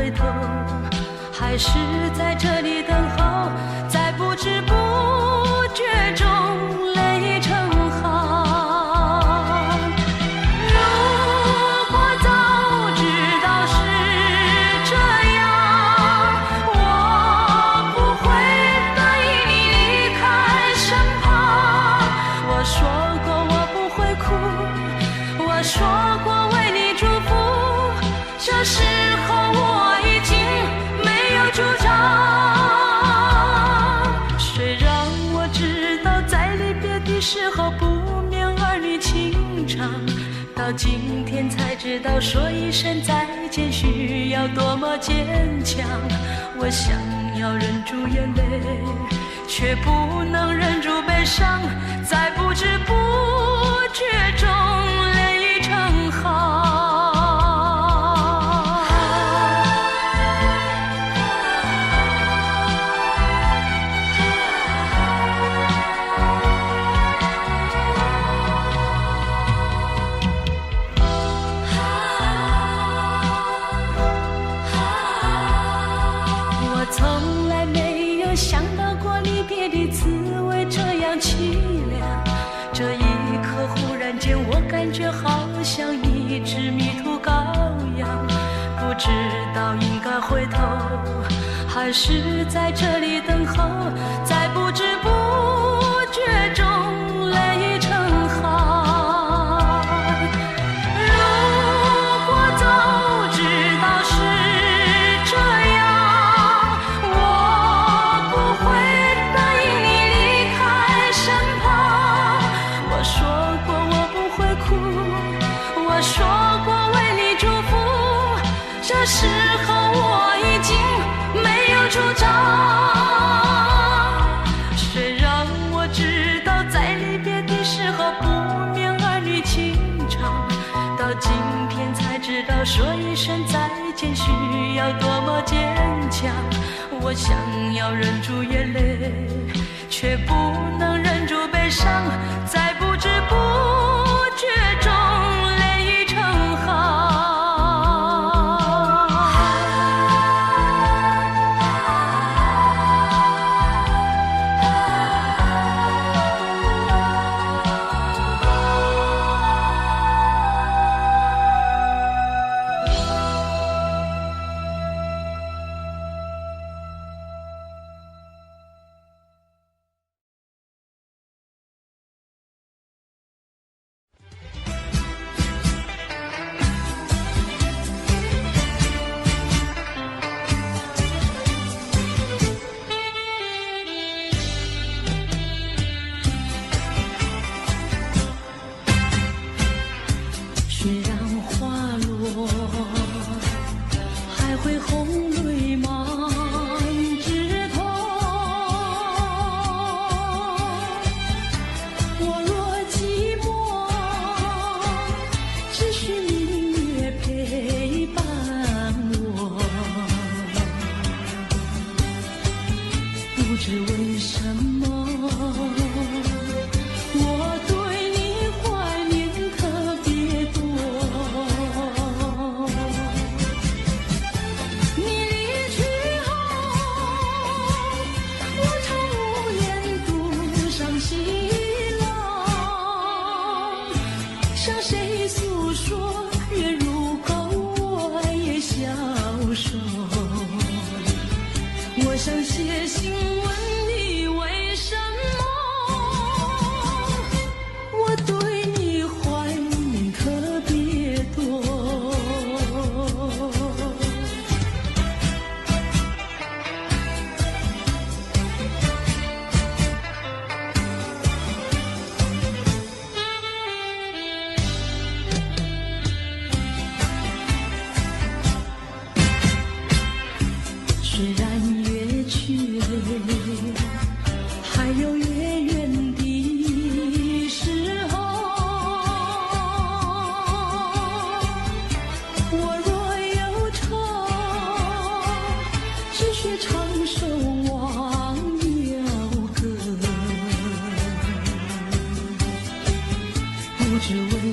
回头，还是在这里等候，在不知不觉中泪成行。如果早知道是这样，我不会答应你离开身旁。我说过我不会哭，我说过为你祝福，这时候我已经没有主张。虽然我知道在离别的时候不免儿女情长，到今天才知道说一声再见需要多么坚强。我想要忍住眼泪，却不能忍住悲伤，在不知不觉中泪成行。从来没有想到过离别的滋味这样凄凉，这一刻忽然间我感觉好像一只迷途羔羊，不知道应该回头，还是在这里等候，在不知不觉中泪成行。这时候我已经没有主张。虽然我知道在离别的时候不免儿女情长，到今天才知道说一声再见需要多么坚强。我想要忍住眼泪，却不能忍住悲伤，在不知不觉中泪成行。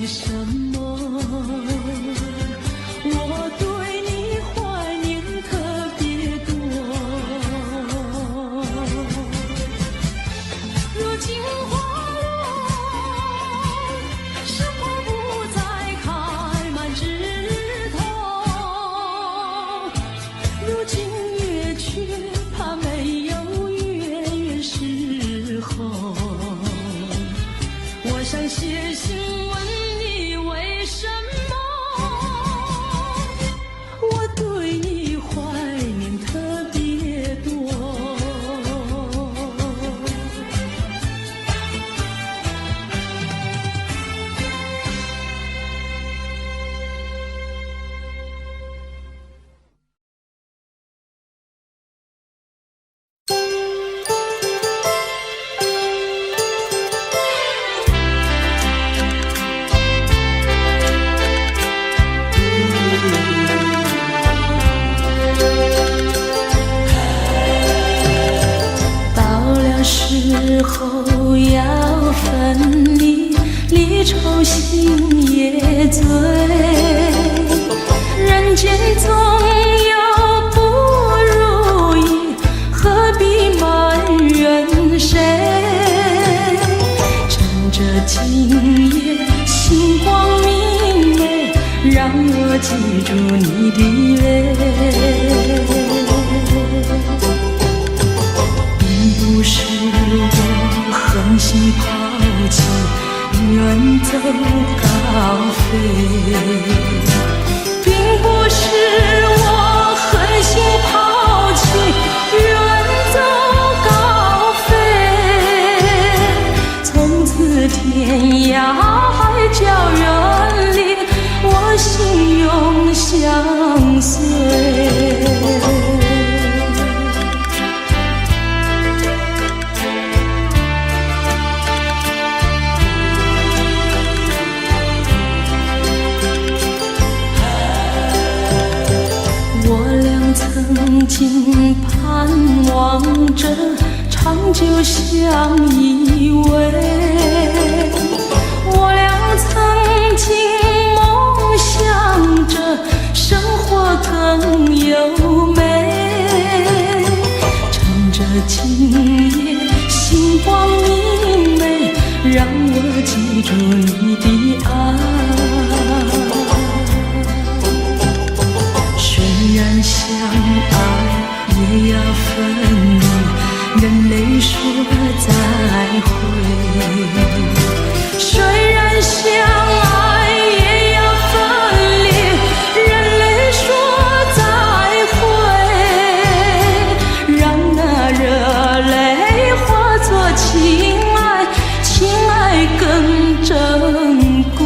什么？我对你怀念。之后要分离，离愁心也醉。人间总有不如意，何必埋怨谁？趁着今夜星光明媚，让我记住你的泪。并不是我狠心抛弃，远走高飞。并不是我狠心抛弃，远走高飞。从此天涯海角远离，我心永相随。曾经盼望着长久相依偎，我俩曾经梦想着生活更优美。趁着今夜星光明媚，让我记住你的爱。虽然相爱也要分离，任泪说再会。虽然相爱也要分离，任泪说再会。让那热泪化作情爱，情爱更珍贵。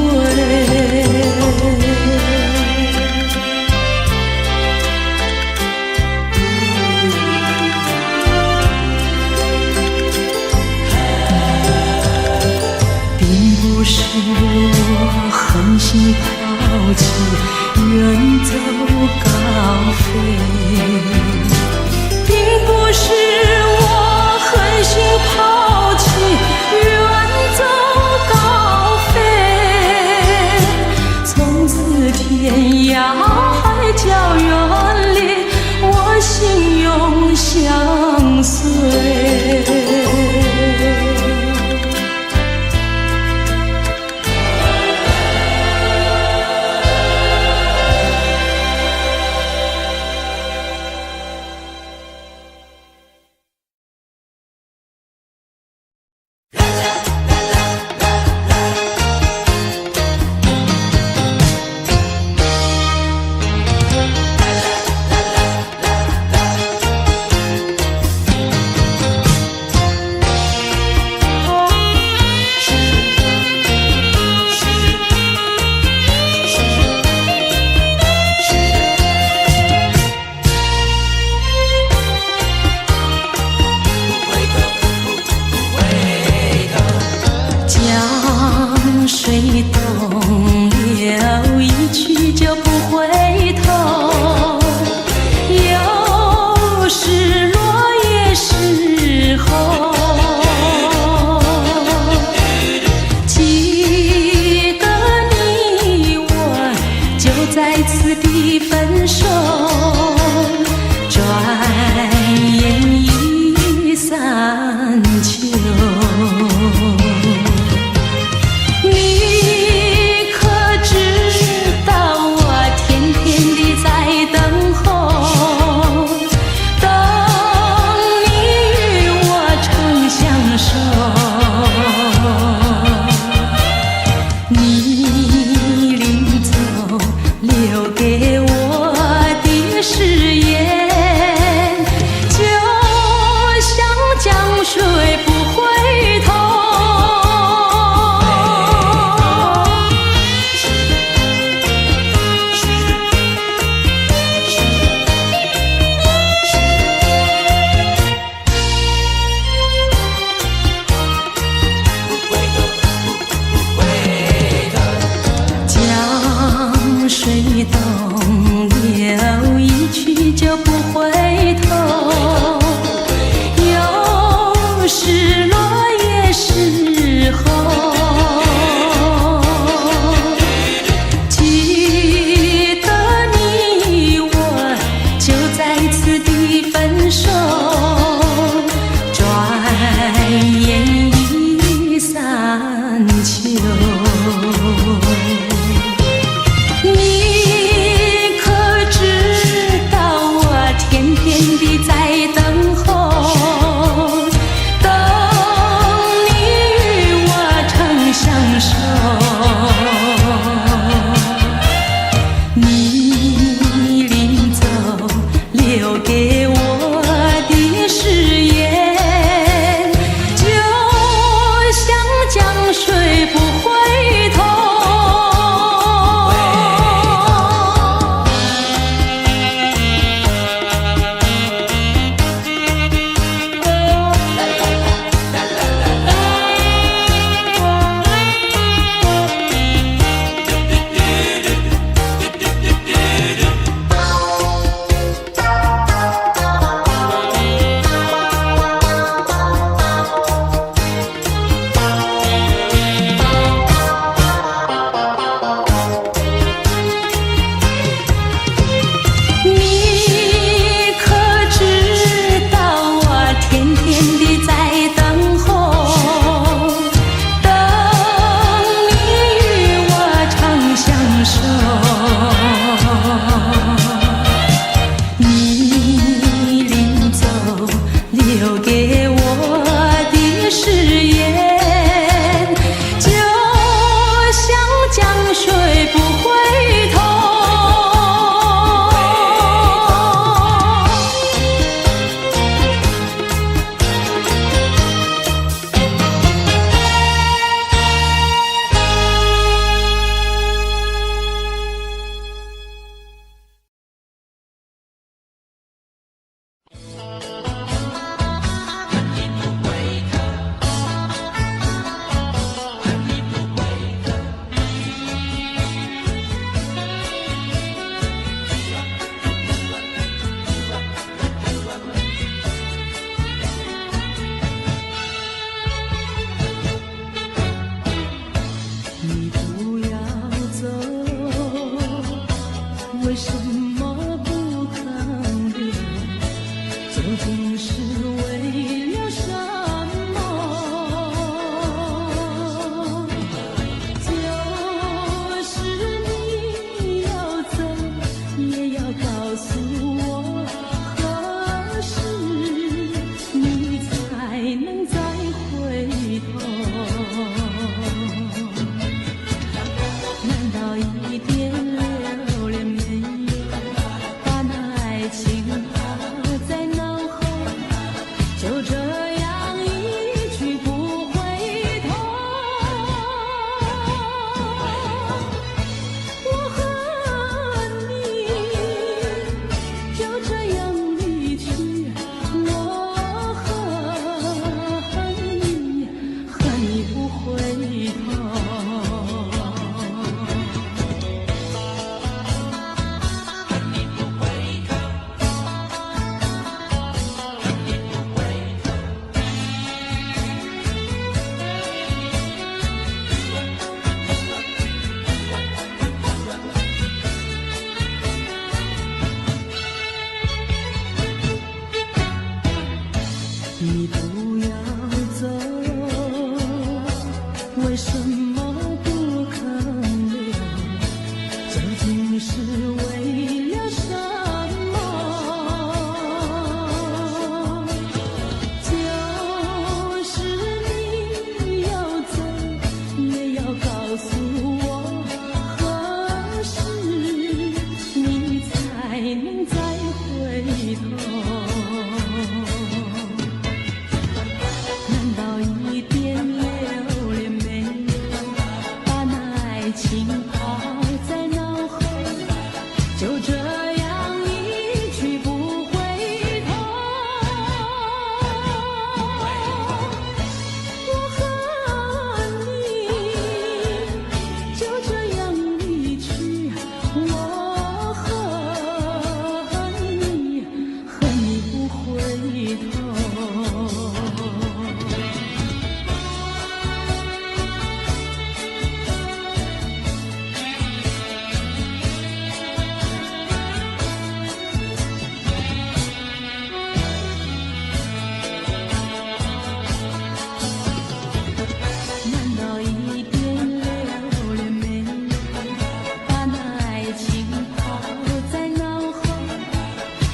次的分手，转眼已散秋。你可知道我天天地在等候，等你与我长相守。留给我的誓言，就像江水不回头。留给我的誓言，就像江水不回头。你不要走，为什么不肯留？究竟是为了什么？就是你要走，也要告诉我，何时你才能再回头？难道一点留恋没有，把那爱情抛在脑后？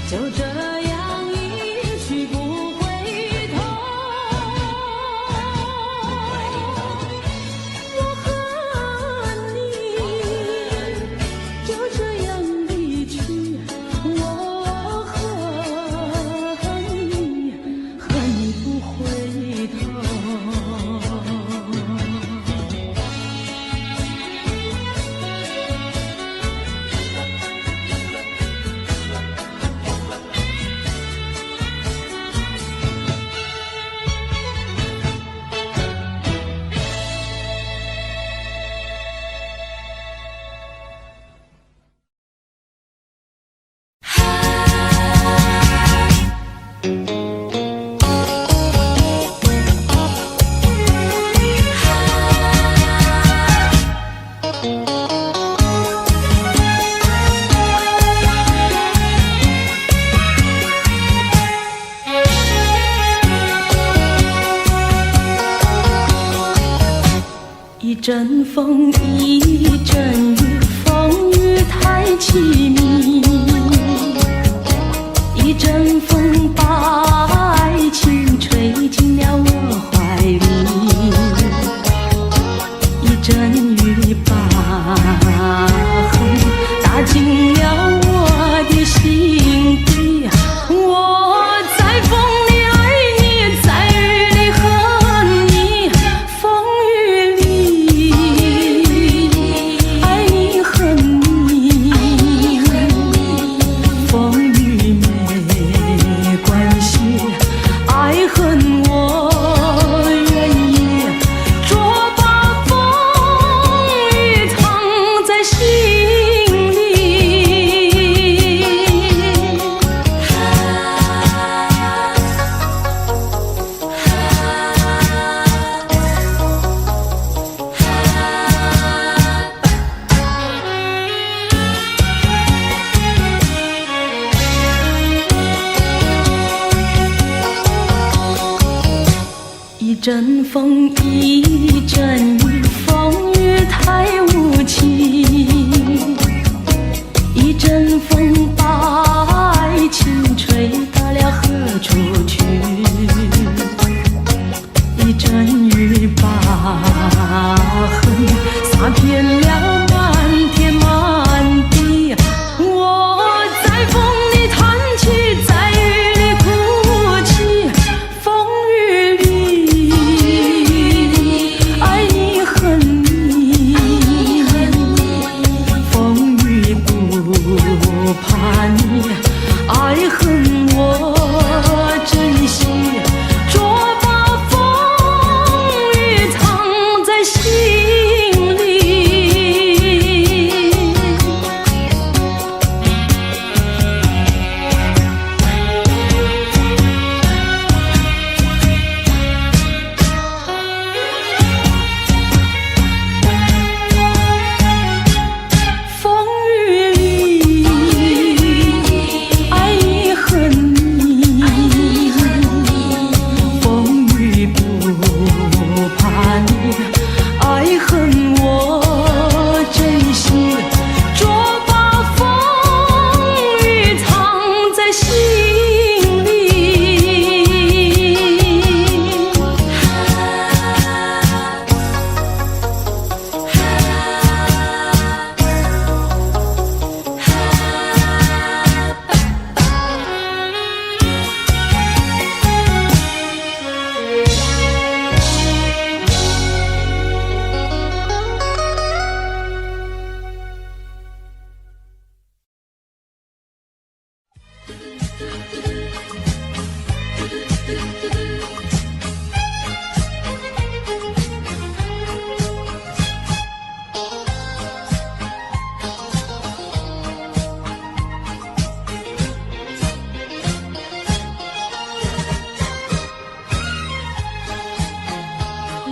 就这样一去不回头。我和你就这样离去，我和你不回头。一阵风，一阵雨，风雨太凄迷。一阵风把爱情吹进了我怀里，一阵雨把恨打进了我的心底。我在风里爱你，在雨里恨你，风雨里爱你恨你，风雨没关系，爱恨我愿意，捉把风雨藏在心里。一阵风，一阵雨，风雨太无情。一阵风把爱情吹到了何处去？一阵雨把恨洒遍了满天满地。我在风里叹气，在雨里哭泣，风雨里爱你恨你，风雨不怕你，爱恨我珍惜，捉把风雨藏在心里。风雨里爱你恨你，风雨不怕你，爱恨我珍惜，捉把风雨藏在心里。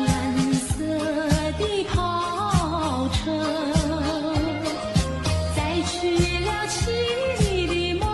蓝色的跑车载去了凄迷的梦。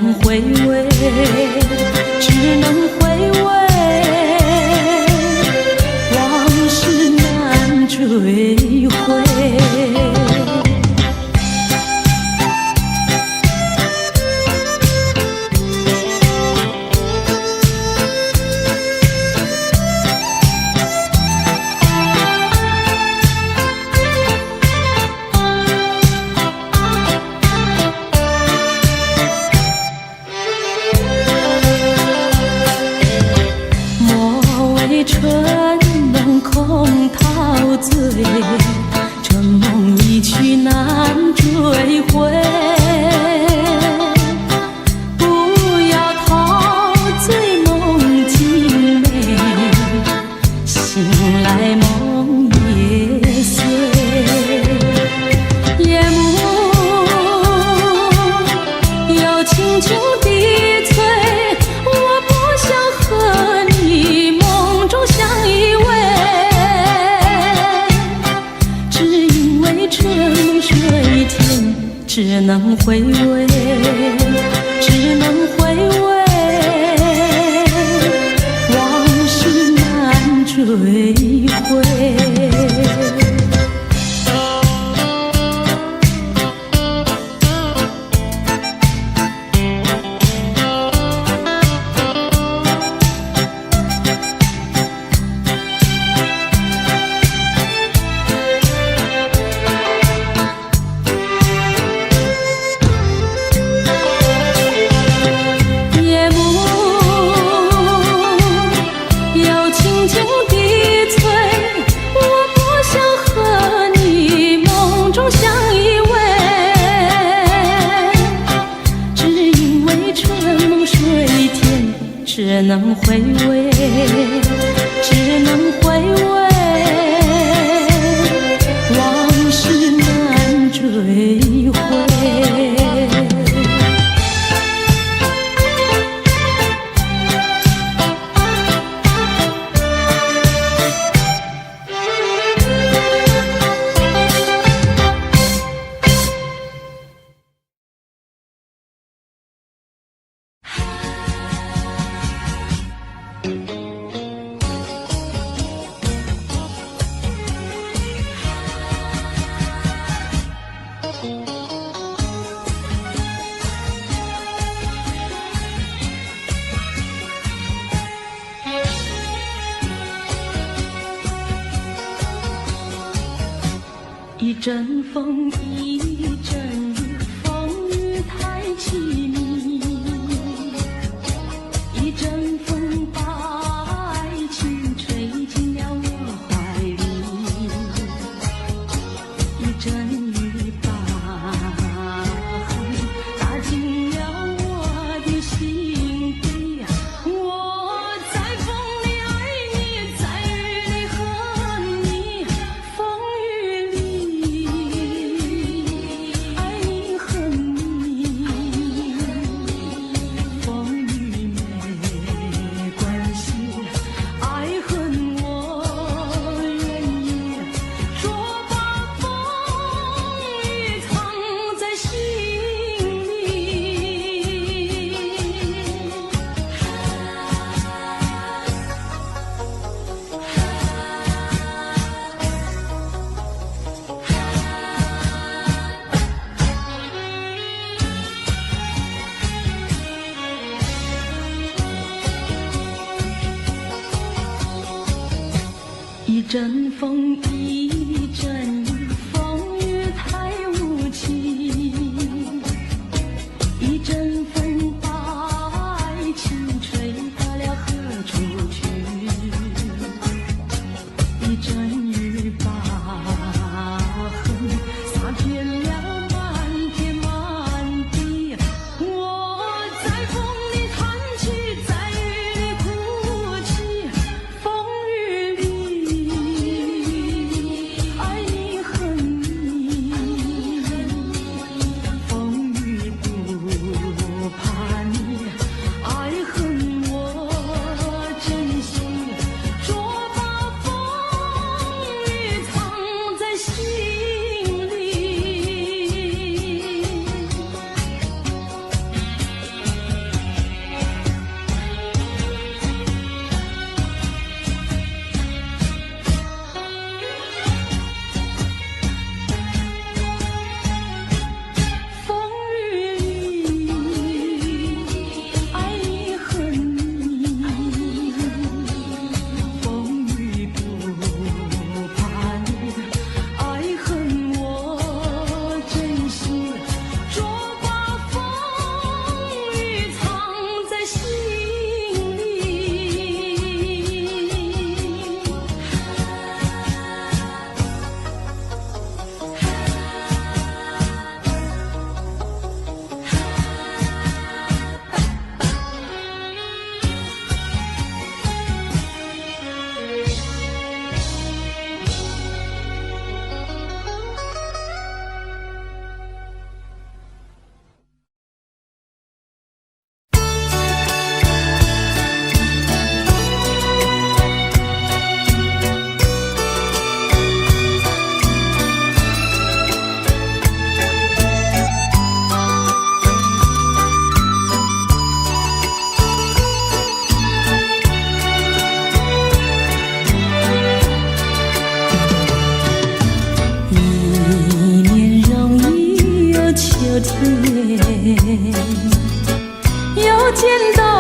能回味，只能回味，往事难追回。春梦空陶醉，春梦一去难追回。不要陶醉梦境美，醒来梦也碎。夜幕又轻轻低垂，我不想和你梦中相依偎，只因为春梦水天，只能回味，只能回味，往事难追回。只能回味，只能回味，往事难追回。一阵风，一阵雨，风雨太凄迷。一阵风把爱情吹进了我怀里，一阵雨把恨打进了我的心底。我在风里爱你，在雨里恨你，风雨里爱你恨你，风雨没关系，爱恨我愿意，说把风雨藏在心里。一阵风，一阵雨，风雨太无情。一阵风把爱情吹到了何处去？一阵雨把恨洒遍了满天满地。我在风里叹气，在雨里哭泣，风雨里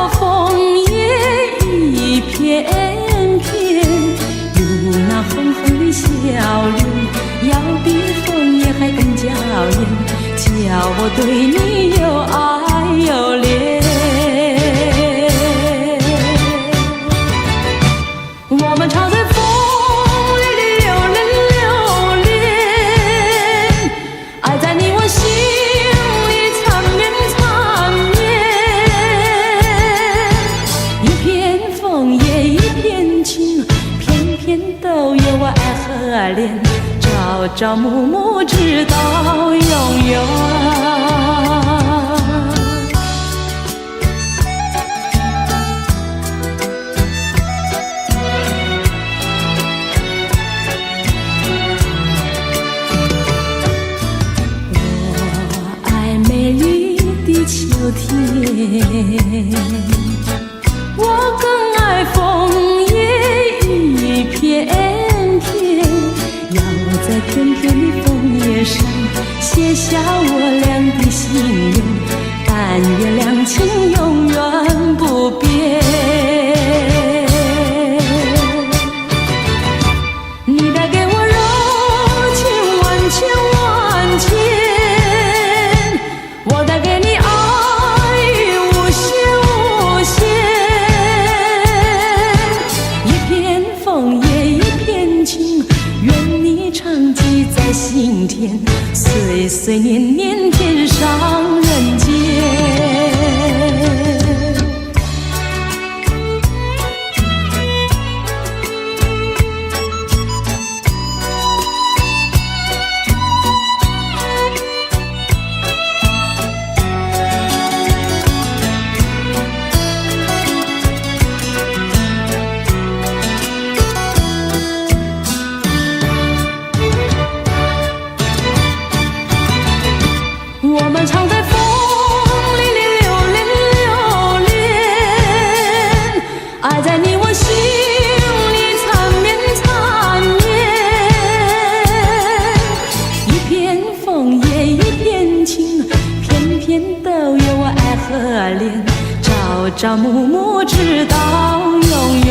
我枫叶一片片，有那红红的笑脸，要比枫叶还更娇艳，叫我对你又爱又恋。我们常在风里流连，爱在你我心里缠绵，一片枫叶一片情，片片都有我爱和恋，朝朝暮暮直到永远。秋天，我更爱枫叶一片片，要在片片的枫叶上写下我俩的心愿，但愿两情永远不变。你带给我柔情万千万千，我带给你心田，岁岁年年天上人间。我们常在风里流连，爱在你我心里缠绵，一片枫叶一片情，片片都有我爱和恋，朝朝暮暮直到永远。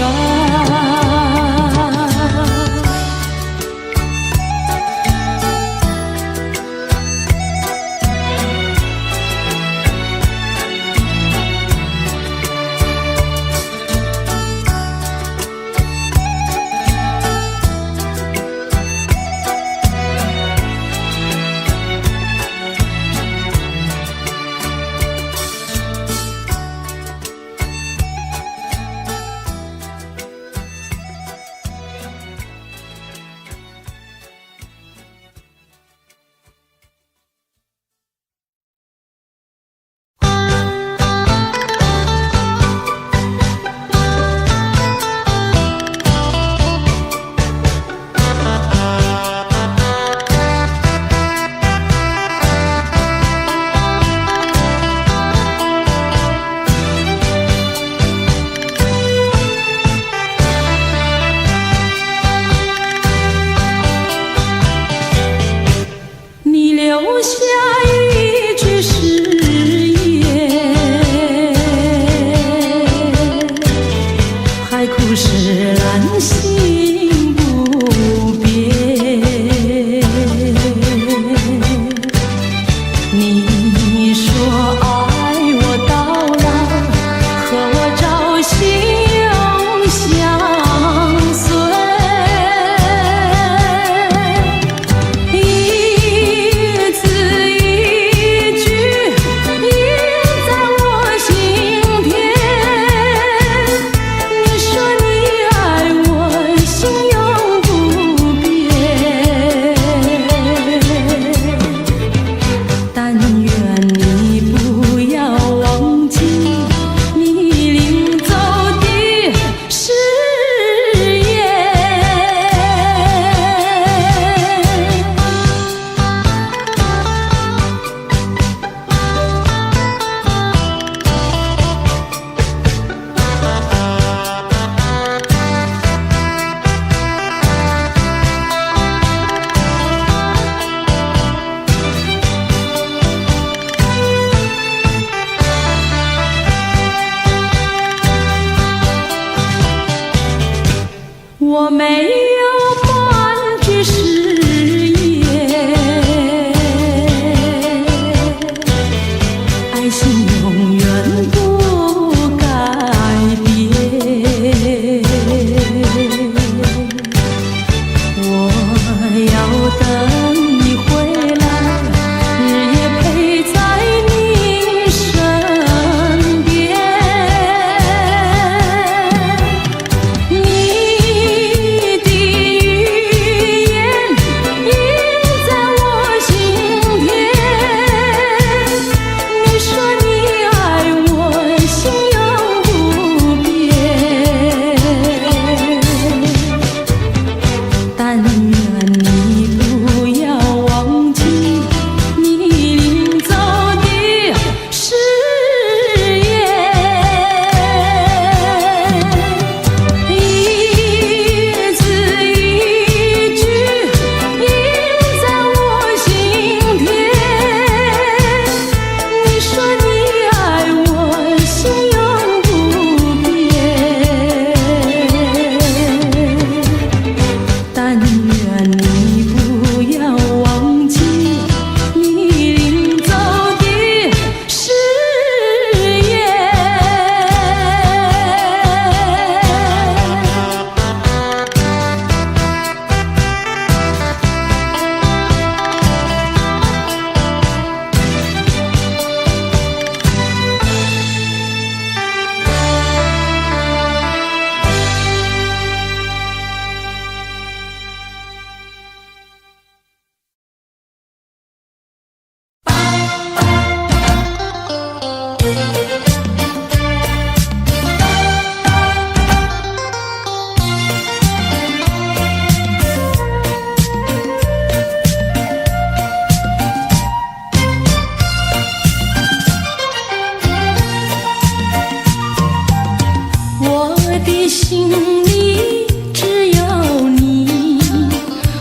心里只有你，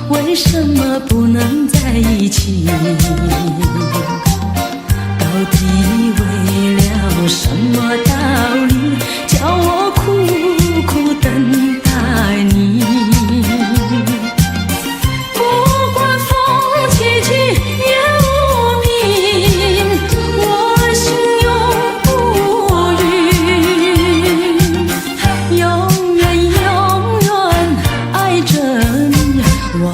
为什么不能在一起？到底为了什么道理，叫我苦苦等待你？不管风起起夜无明，我心永不渝，永远永远爱着你，望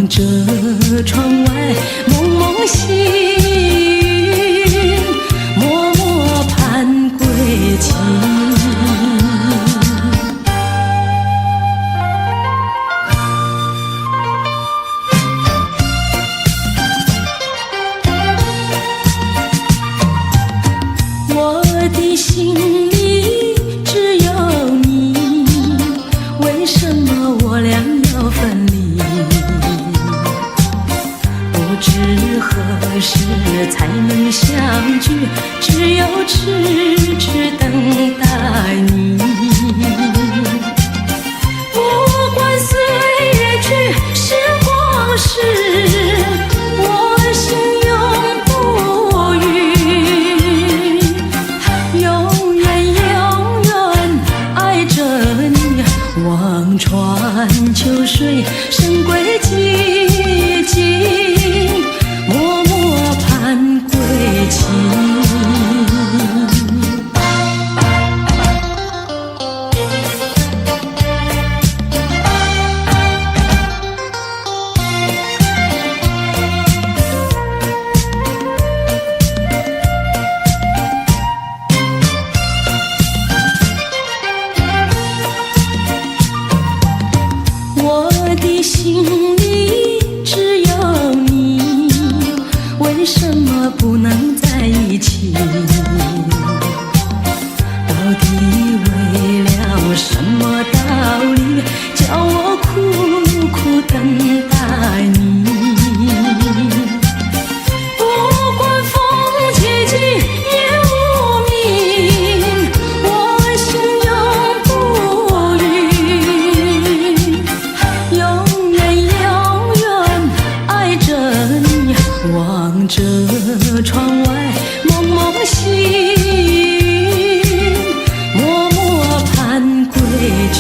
着窗外蒙蒙星，默默盼归期。我的心里只有你，为什么我俩要分离？不知何时才能相聚，只有痴痴等待你。不管岁月去，时光逝，我心永不渝，永远永远爱着你，望穿秋水，神归寂静，默默盼归期。我的心里只有你，为什么不能在一起？到底为了什么道理，叫我苦苦等待你？不管风起起夜无明，我心永不渝，永远永远爱着你，望着窗外蒙蒙星，默默盼归期。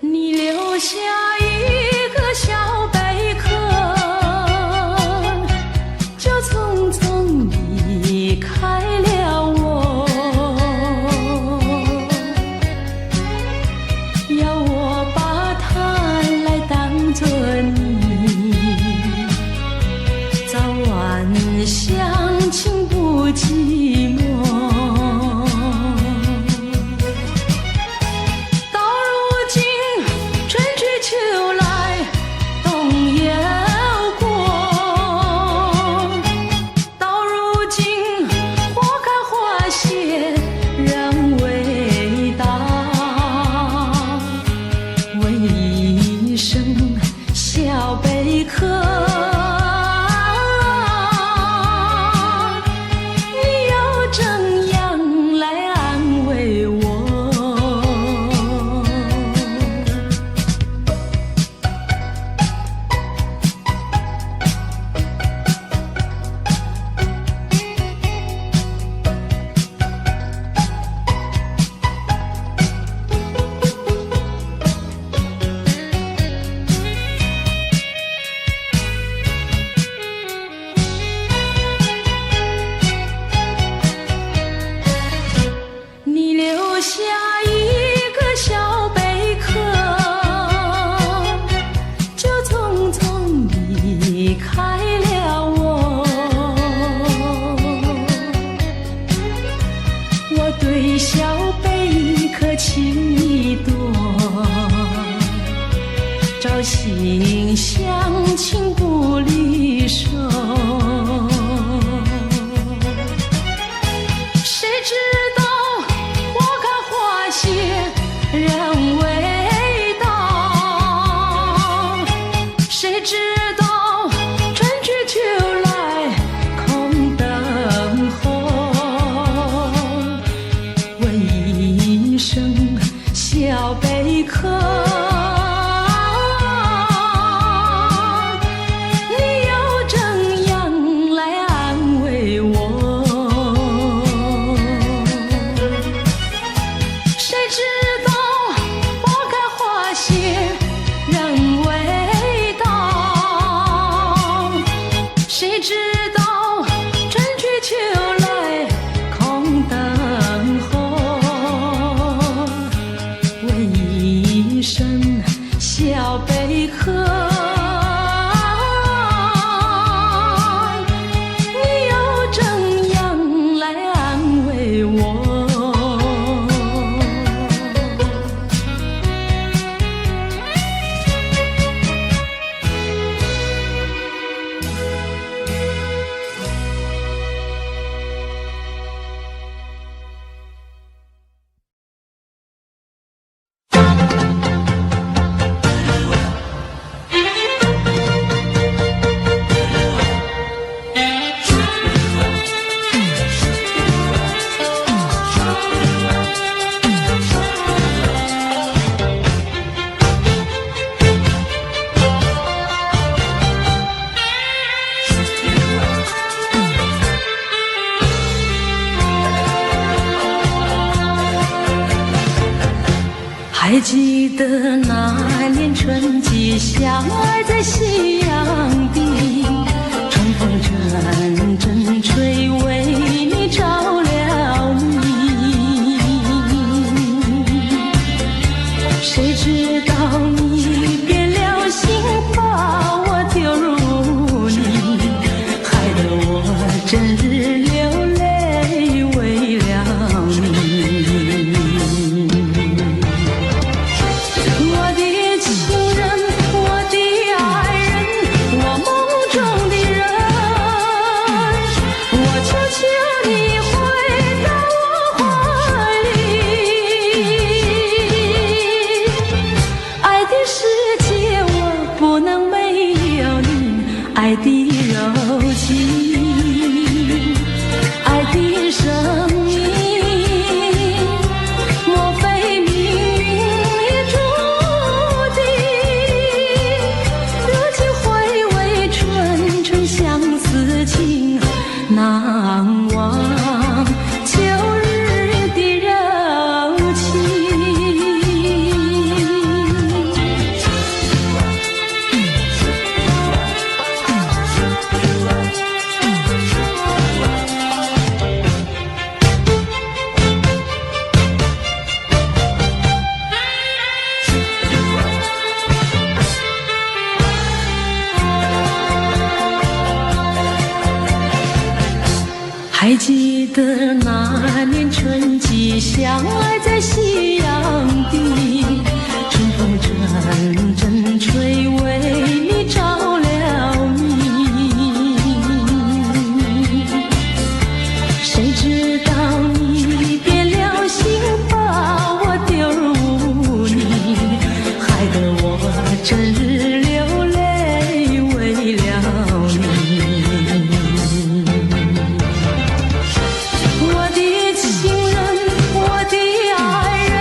你留下一个小贝壳，就匆匆离开了我，要我把它来当作你，早晚相亲不寂寞。小贝壳，你要命相亲不离手。谁知道花开花谢人未到，谁知道春去秋来空等候。问一声小贝壳，你又怎样来安慰我？谁知道花开花谢人未到，谁知道春去秋来空等候。问一声小贝壳，你又怎样来安慰我？还记得那年春季相爱在夕阳地，春风阵阵吹，为你着了迷。谁知道你变了心，把我丢入泥，害得我整日流泪为了你。爱的柔情，爱的生命，莫非命运已注定？如今回味春春相思情，难忘秋日的柔情。还记得那年春季相爱在夕阳地，春风阵阵吹，为你着了迷。谁知道你变了心，把我丢入泥，害得我整日流泪为了你。我的情人，我的爱人，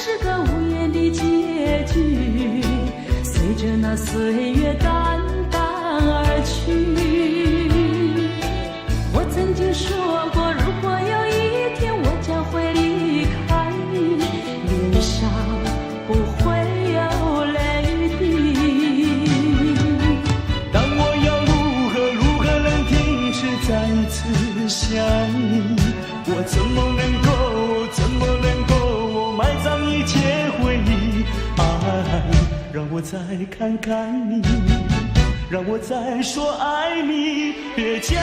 是个无言的结局，随着那岁月淡淡而去。我曾经说过，如果有一天我将会离开你，脸上不会有泪滴。但我要如何能停止再次想你？我怎么能够埋葬一切回忆？爱，让我再看看你，让我再说爱你，别将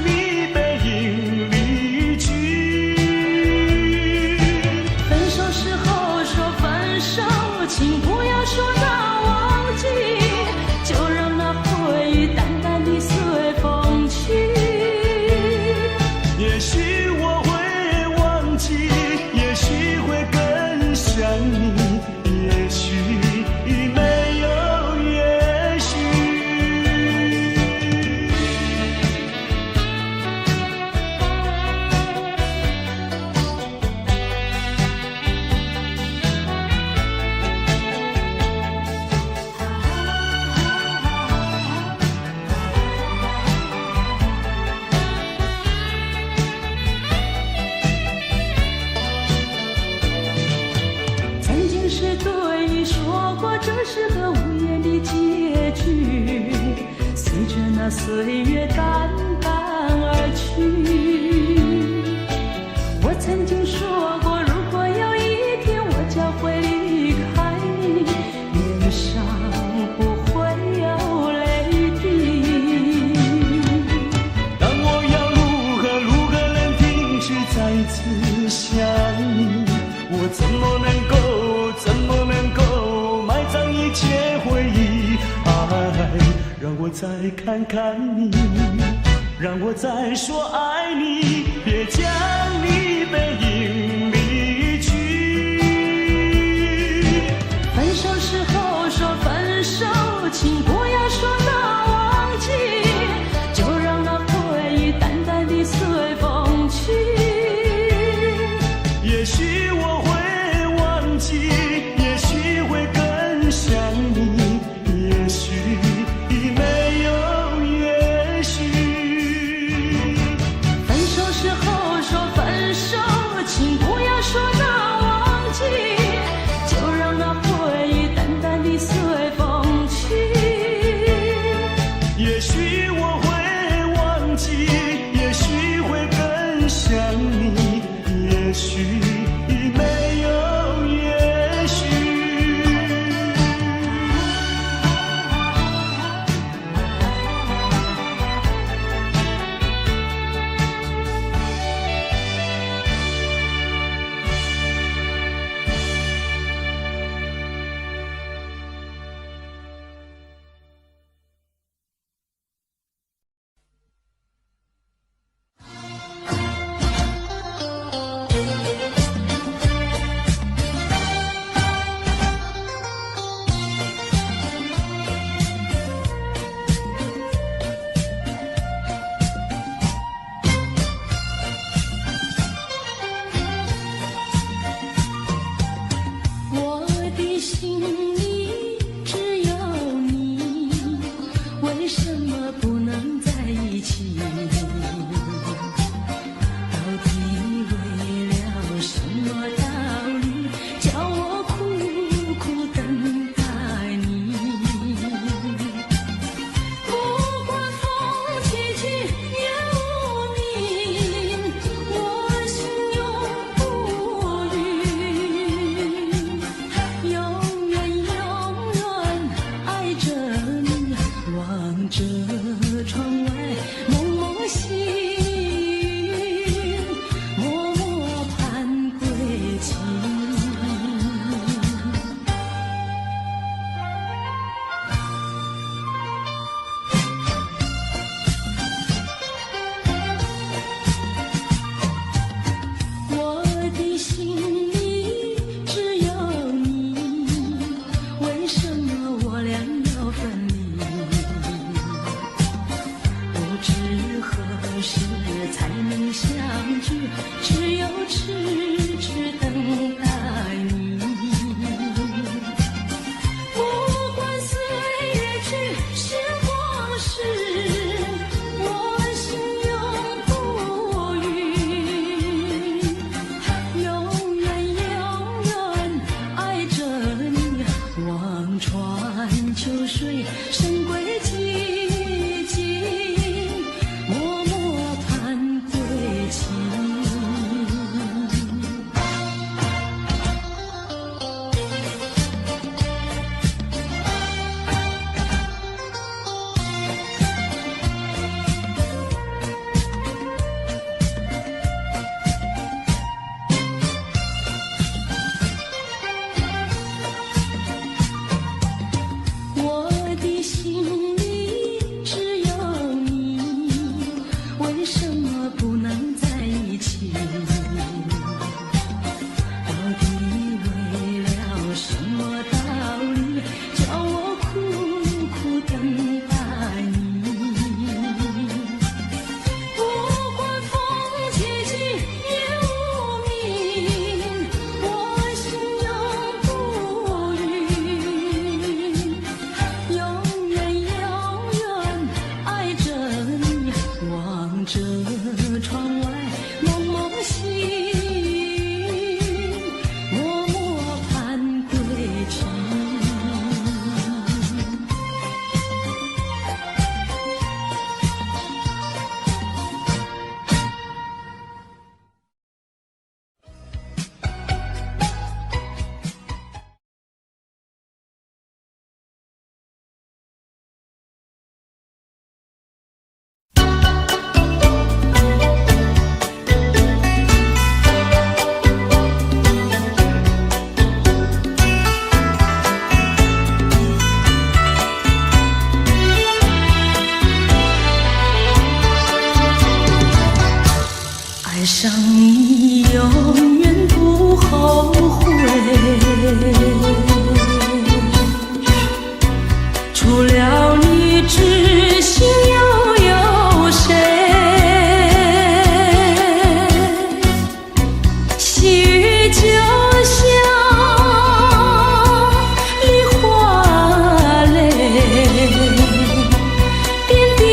你背影离去。分手时候说分手，请不要说那忘记，就让那回忆淡淡地随风去。也许我会忘记，也许会更想你，也许没有也许。曾经是对你说过，这是个无言的结局，随着那岁月淡淡而去。我曾经说过，如果有一天我将会离开你，脸上不会有泪滴。但我要如何能停止再次想你？我怎么能够埋葬一切回忆？爱，让我再看看你，让我再说爱你，别将你背影离去。分手时候说分手，请不要说那忘记，就让那回忆淡淡地随风去。也许我会忘记，也许会更想你，也许没有也许。分手时候说分手，请不要说那忘记，就让那回忆淡淡地随风去。也许我会忘记，也许会更想你，也许没有也许。我的心里只有你，为什么不能在一起？到底为了什么道理，叫我苦苦等待你？不管风起起又你，我心永不渝。永远爱着你，望着窗外蒙蒙细雨，默默盼归期。我的心里只有你，为什么我俩要分离？不知何时才能相聚，只有痴痴等待你。上你永远不后悔，除了你知心又有谁？细雨就像梨花泪，点点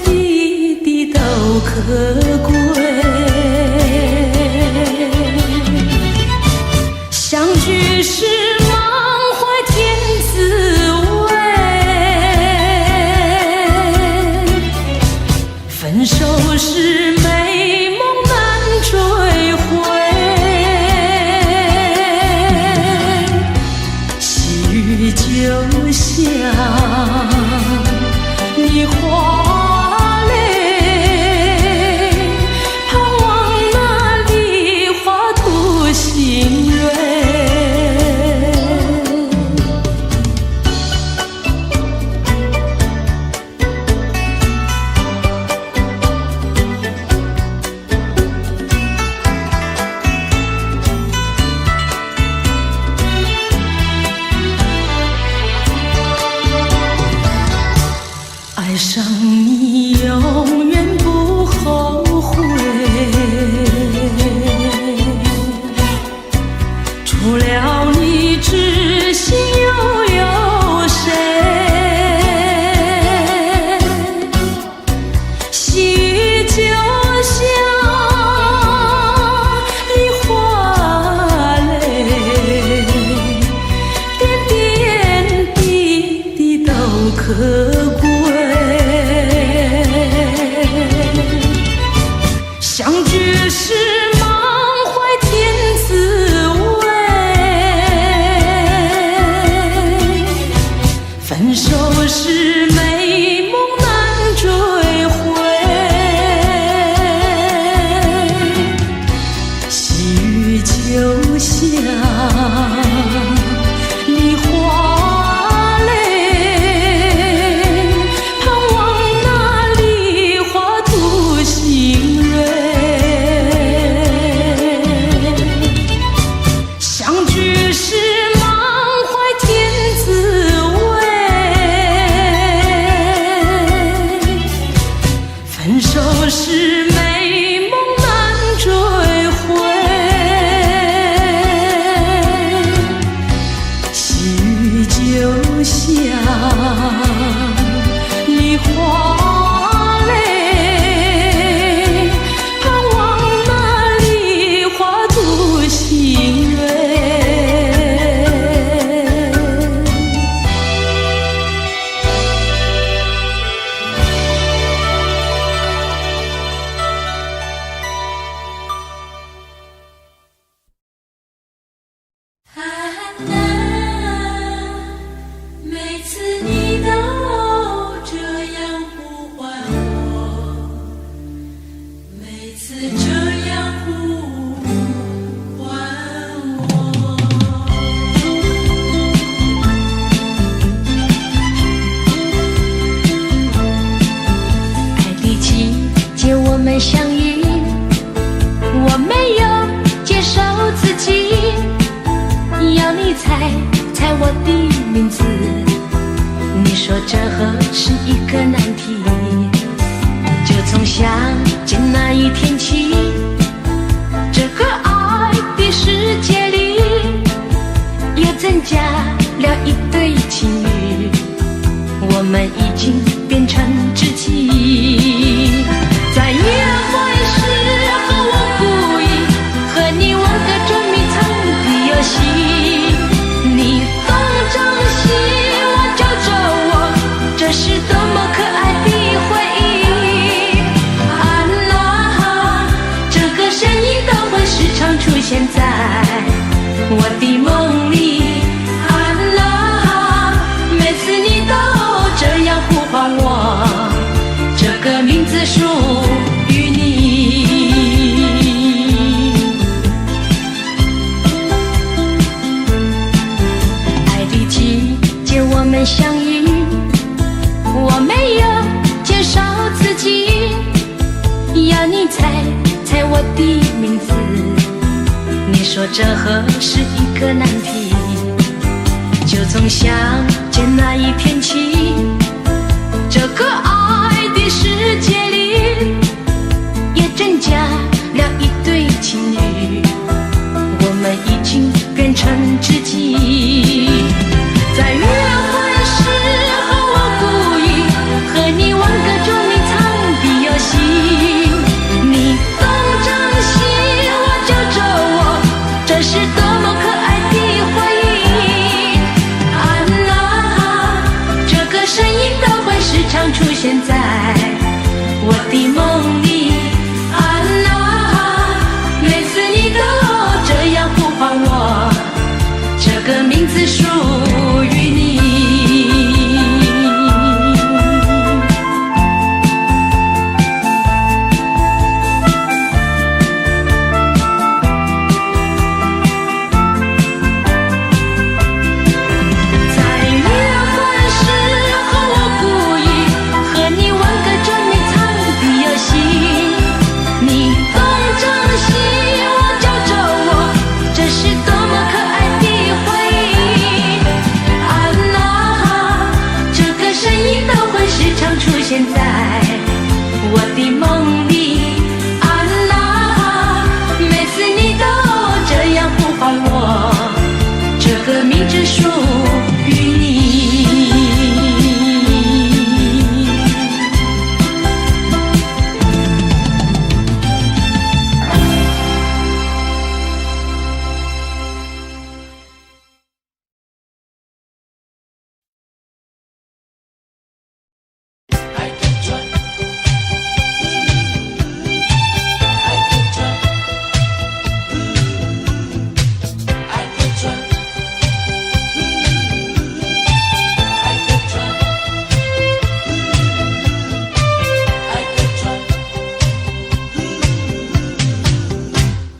滴滴都可贵。相聚是满怀天滋味，分手是美梦难追回。细雨就像梨花泪，盼望那梨花吐新蕊。爱上你永远不后悔，除了你知心又有谁？细雨就像梨花泪，点点滴滴都可贵。相聚是满怀天滋味，分手是美梦难追回。细雨就像梨花泪，盼望那梨花吐新蕊。相聚是满怀天滋味，分手是美梦难追回。细雨就像梨花泪，盼望那梨花吐新蕊。每次你都这样呼唤我，每次这样呼唤我。在第几节我们相遇，我没有介绍自己，要你猜我的名字，你说这何是一个难题。就从相见那一天起，这个爱的世界里又增加了一对情侣，我们已经变成知己。在约会时和我故意和你玩个捉迷藏的游戏，你东张西望找着我，这是多么可爱的回忆。啊啦，这个声音都会时常出现在我的梦里。啊啦，每次你都这样呼唤我，这个名字属于你。爱的季节我们相遇，我没有介绍自己，要你猜我的名字，你说这何是一个难题？就从相见那一天起，这个爱的世界里也增加了一对情侣，我们已经变成知己。在约会时候，我故意和你玩个捉迷藏的游戏，你东张西望揪着我，这是多么可爱的回忆。安娜，这个声音都会时常出现在我的梦里。安娜，每次你都这样呼唤我，这个名字属于你。在约会时候，我故意和你玩个捉迷藏的游戏，你东张西望揪着我，这是多么可爱的回忆。安娜，这个声音都会时常出现在我的梦里。安娜，每次你都这样呼唤我，这个名字属于你。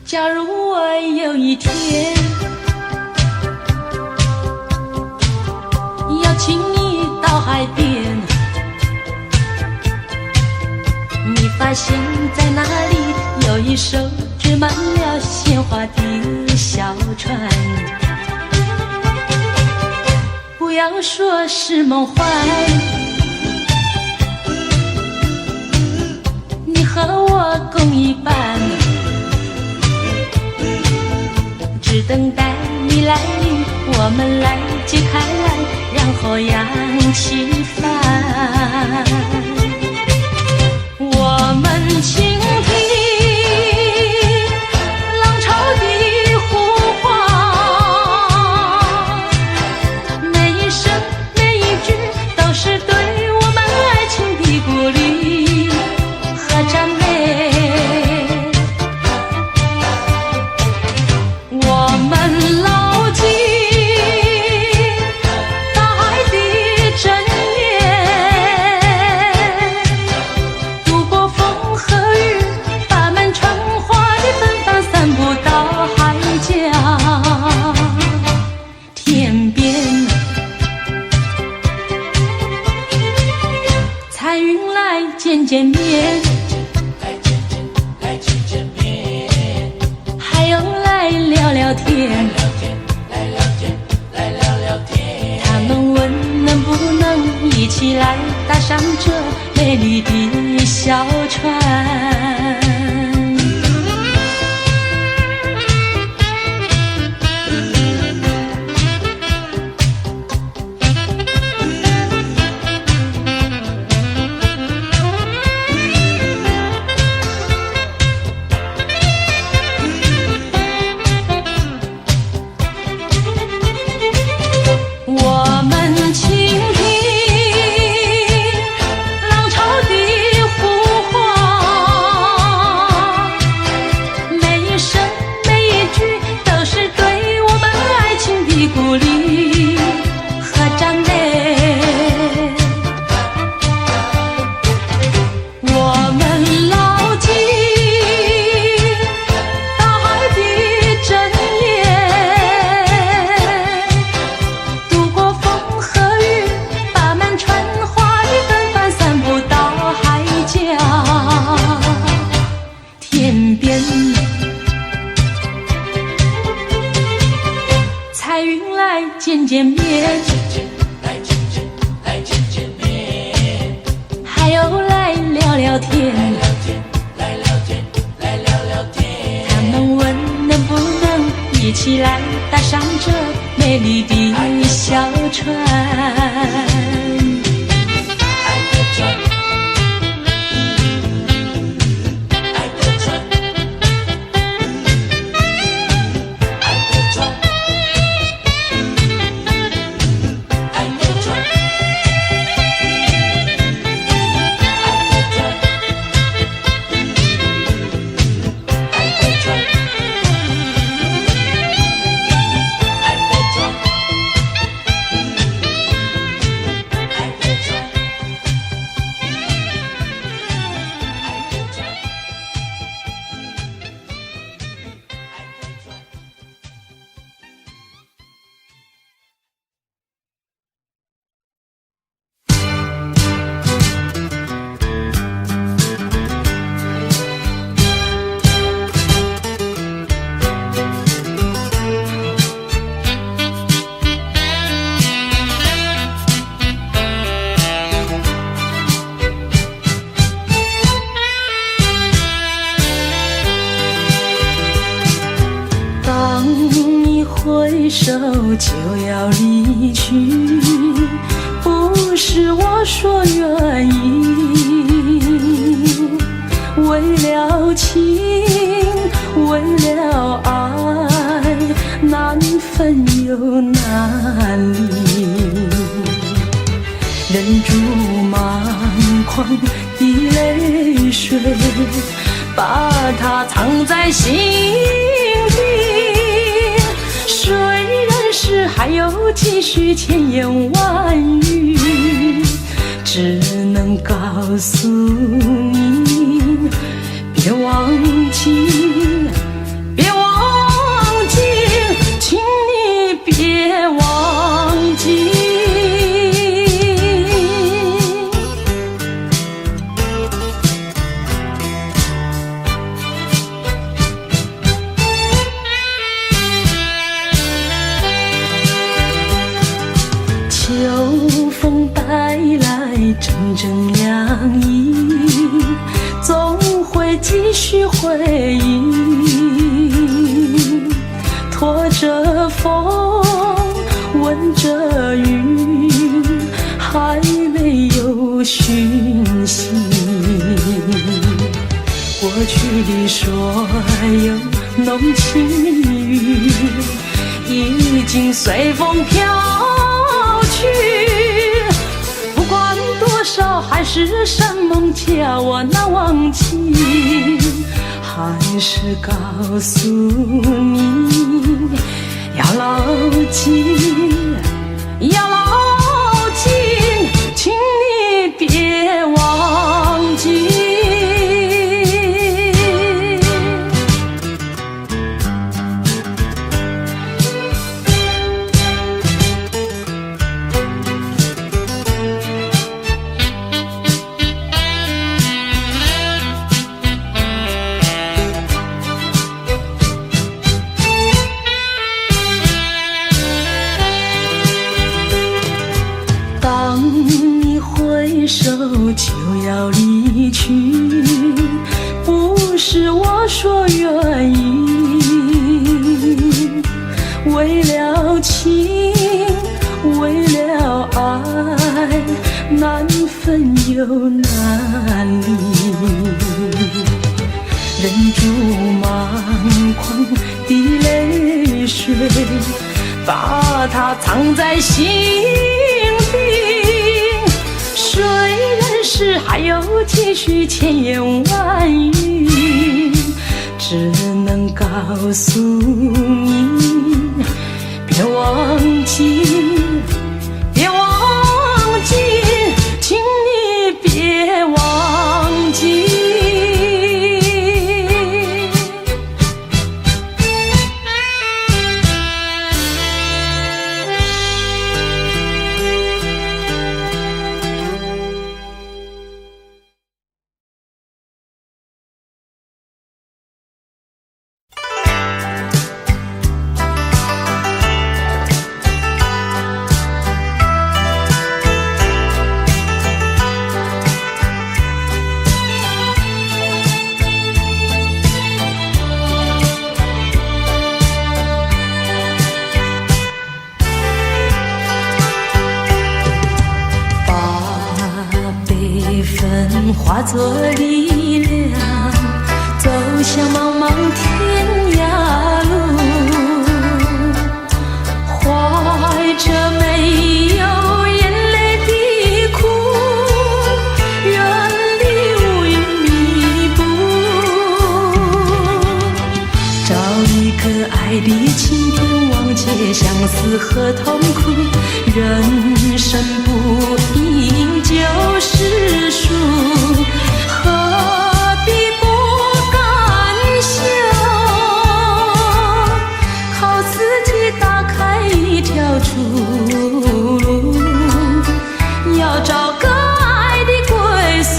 假如我有一天邀请你到海边，你发现在那里有一艘织满了鲜花的小船，不要说是梦幻，你和我共一半，只等待你来临，我们来揭开来，然后扬起帆。我们倾听浪潮的呼唤，每一声每一句都是对我们爱情的鼓励和赞美。我们牢记大海的箴言，度过风和雨，把满船花的芬芳散布到海角天边。彩云来见见面，还有来聊聊天，他们问能不能一起来搭上这美丽的小船。我们倾听浪潮的呼唤，聊天，他们问能不能一起来搭上这美丽的小船。回首就要离去，不是我说愿意，为了情，为了爱，难分又难离，忍住满眶的泪水，把它藏在心底。虽然是还有几许千言万语，只能告诉你，别忘记，别忘记，请你别忘记。秋风带来阵阵凉意，总会继续回忆，拖着风，闻着雨，还没有讯息。过去的所有浓情蜜语，已经随风飘去，不管多少海誓山盟叫我难忘记，还是告诉你，要牢记，要牢记，请你别忘记。当你回首就要离去，不是我说愿意，为了情，为了爱，难分又难离，忍住满眶的泪水，把它藏在心底。虽然是还有几许千言万语，只能告诉你，别忘记，别忘记，请你别忘记。化作力量，走向茫茫天涯路，怀着没有眼泪的苦，远离乌云密布，找一个爱的晴天，忘记相思和痛苦，人生不应就是输，何必不甘休？靠自己打开一条出路，要找个爱的归宿。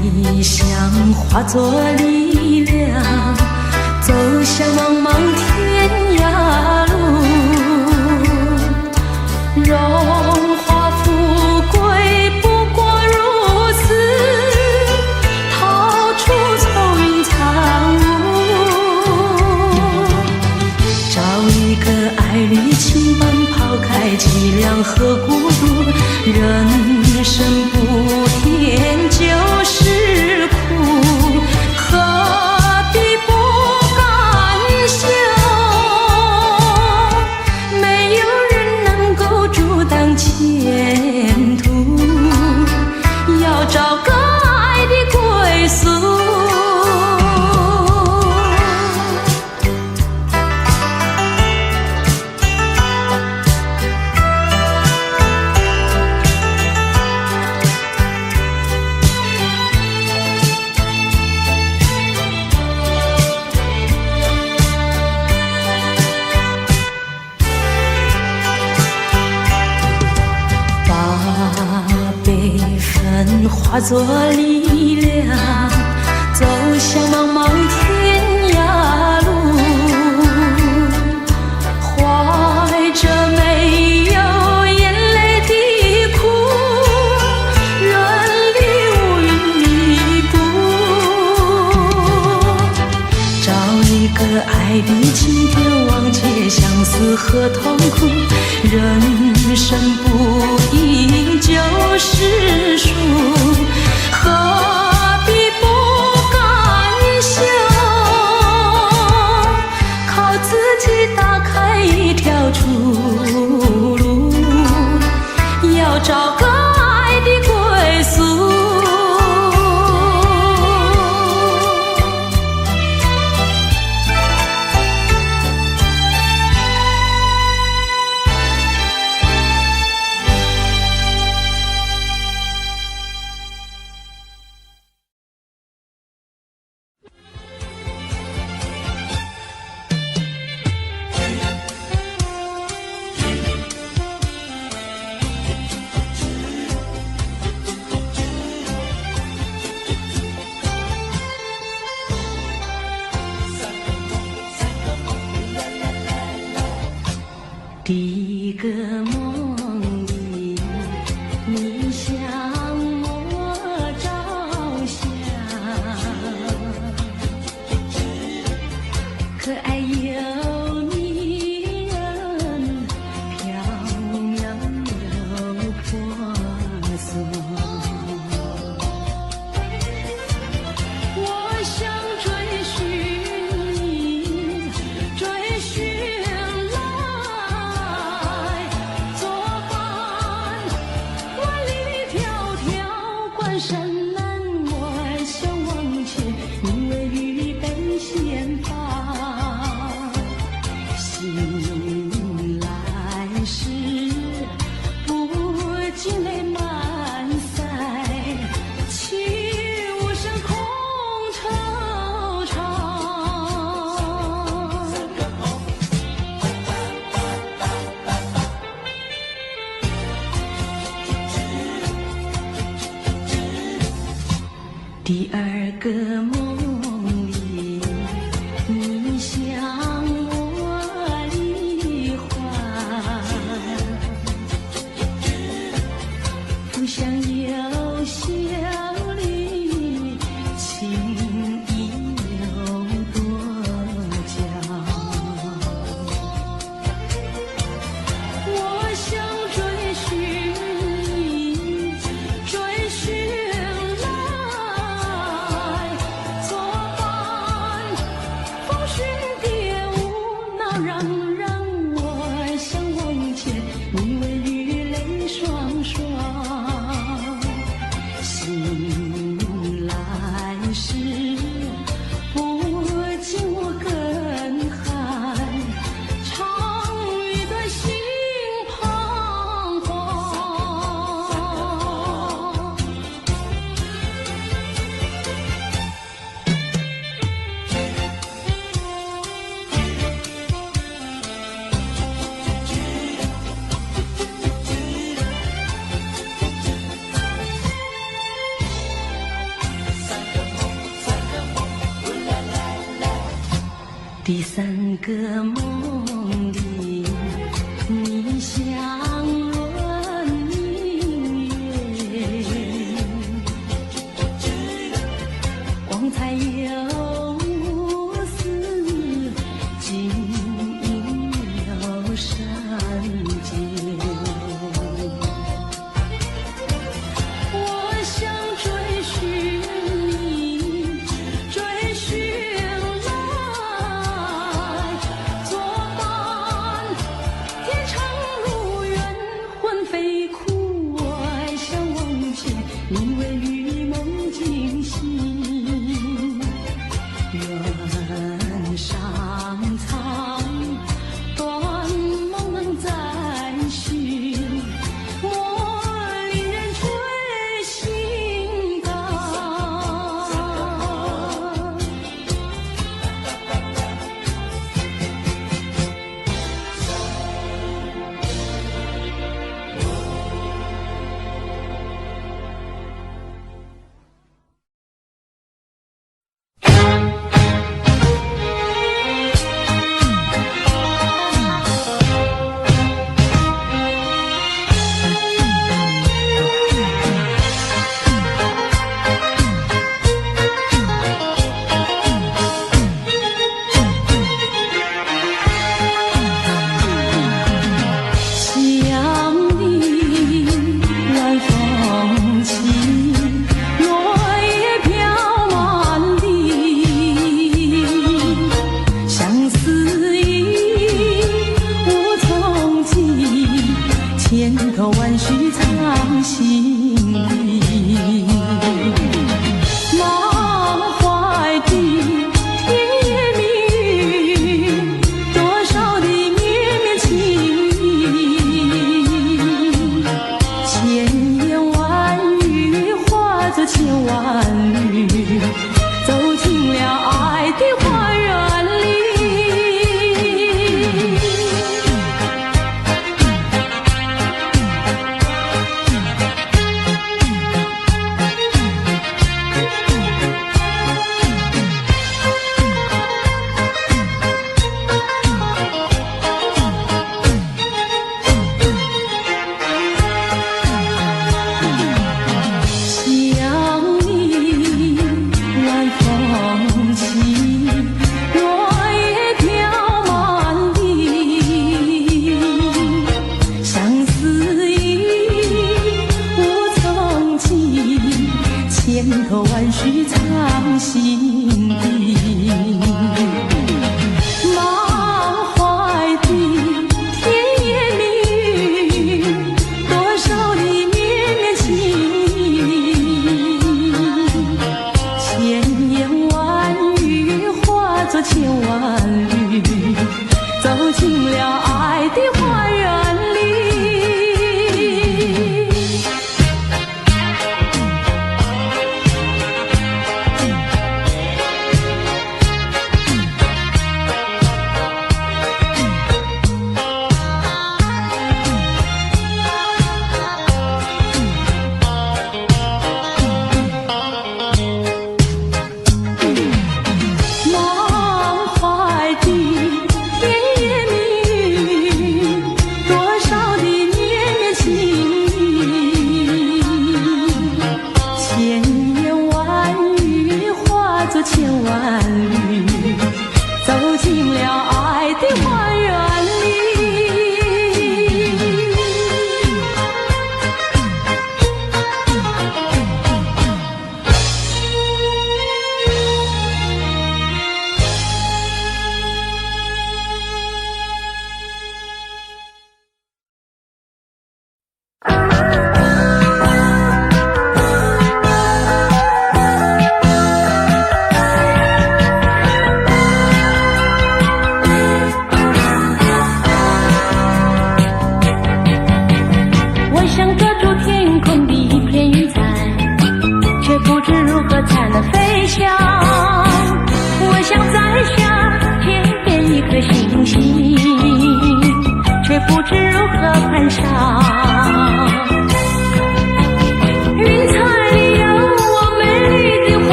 理想化作力量，走向茫茫天涯路，荣华富贵不过如此，逃出愁云惨雾，找一个爱侣轻伴，抛开凄凉和孤独，人生不甜就是苦，何必不甘休？没有人能够阻挡前途，要找个爱的归宿。化作力量，走向茫茫天涯路，怀着没有眼泪的苦，远离乌云密布，找一个爱的晴天，忘记相思和痛苦，人生不应就是输，何必不甘休？靠自己打开一条出路，要找个爱的归宿。第一个梦里，你向我照相，可爱又迷人，飘渺又婆娑。我想追寻你，追寻山南外向往前，因为预备先发，醒来时不禁泪满腮，泣无声空惆怅。第二个梦里，你向我离欢，不想有笑脸第三个梦里，你像轮明月，光彩又似锦有山间。我想追寻你，追寻来作伴，天长路远，魂飞苦爱，想忘却你为与梦惊醒，愿上苍断梦能再续，我离人追心肝。千头万绪藏心里，满怀的甜言蜜语，多少的绵绵情意，千言万语化作千万缕，走进了爱的花园里。千头万绪藏心底，满怀的甜言蜜语，多少的绵绵情意，千言万语化作千万缕，走进了爱的花园里。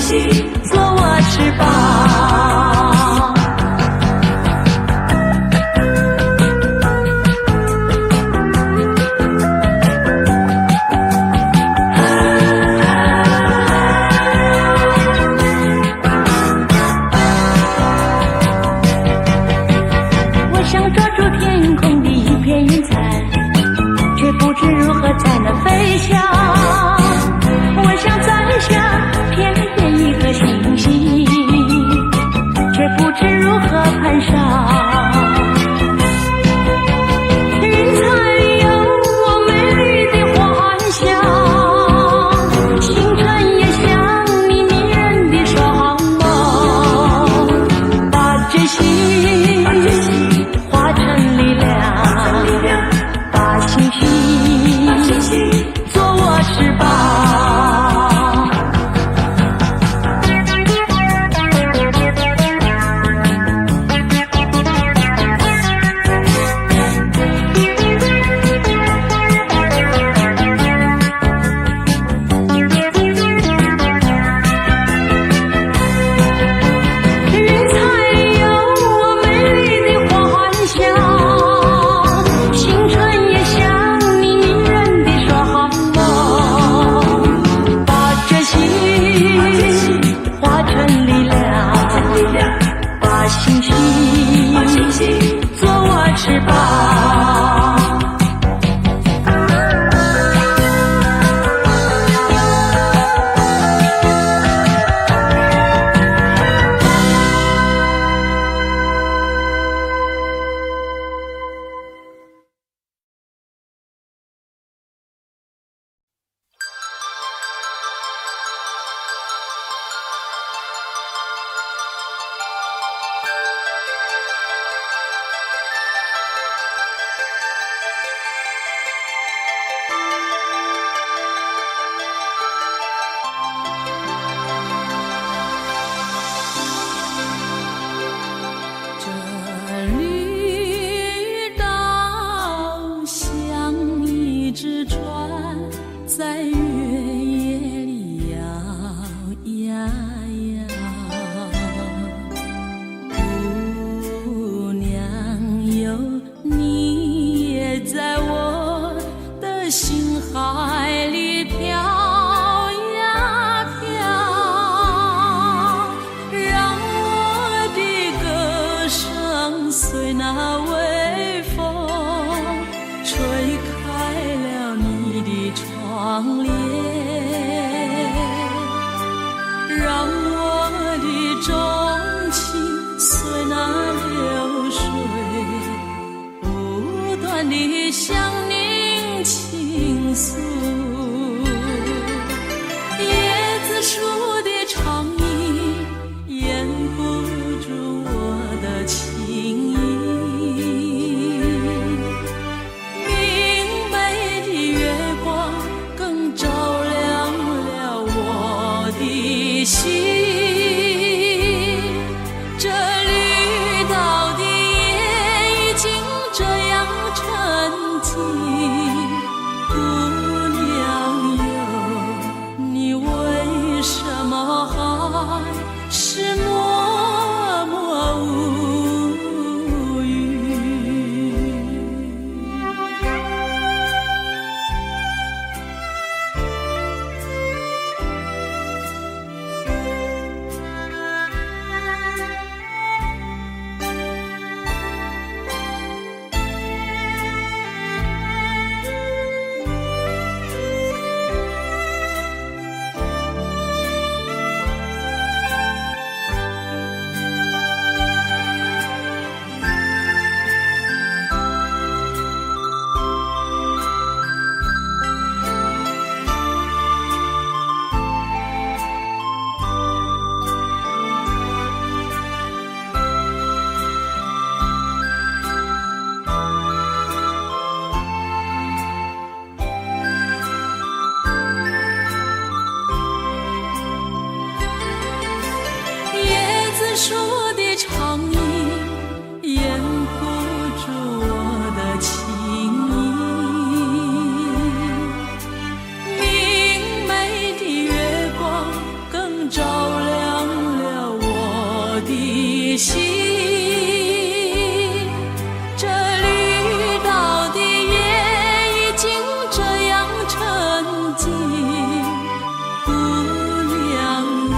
做我翅膀。我想抓住天空的一片云彩，却不知如何才能飞翔。我想摘下片片一颗星星，却不知如何攀上。云彩里有我美丽的幻想，星辰也像你迷人的双眸，把真心化成力量，把星星做我翅膀。做我翅膀。在月夜里摇呀摇，姑娘哟，你也在我的心海里飘呀飘，让我的歌声随那微风吹开了你的窗帘，让我的钟情随那流水不断地向您倾诉。椰子树的长影掩不住我的情意，心，这绿岛的夜已经这样沉寂。姑娘哟，你为什么还是默默无语？树的长影掩不住我的情意，明媚的月光更照亮心。这绿到底也已经这样沉静。不良友，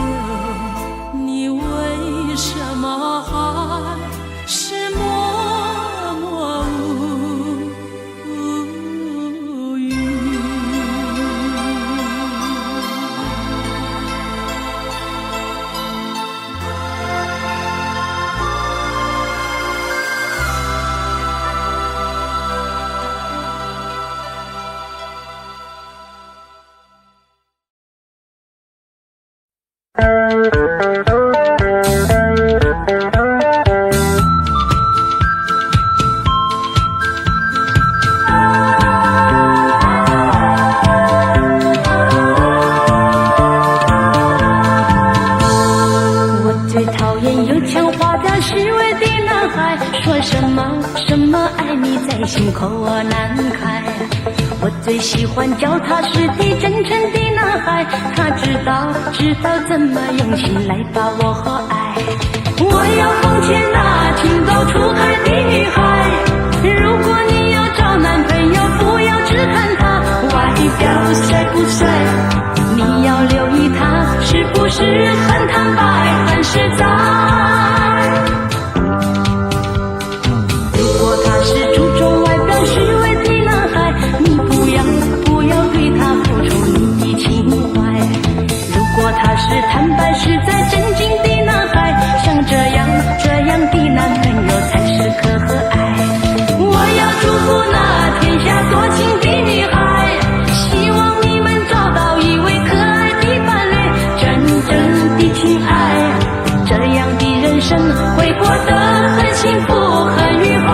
你为什么还是默默无语？我最讨厌油腔滑调虚伪的男孩，说什么爱你在心口难开。我最喜欢脚踏实地真诚的男孩，他知道怎么用心来把我爱。我要奉劝那情窦初开的女孩，如果你要找男朋友，不要只看他外表帅不帅，你要留意他是不是很坦白很实在。如果他是注重外表虚伪的男孩，你不要对他付出你的情怀。如果他是坦白实在真经的男孩，像这样的男朋友才是可爱。我要祝福那天下多情的女孩，希望你们找到一位可爱的伴侣，真正的情爱，这样的人生会过得很幸福很愉快。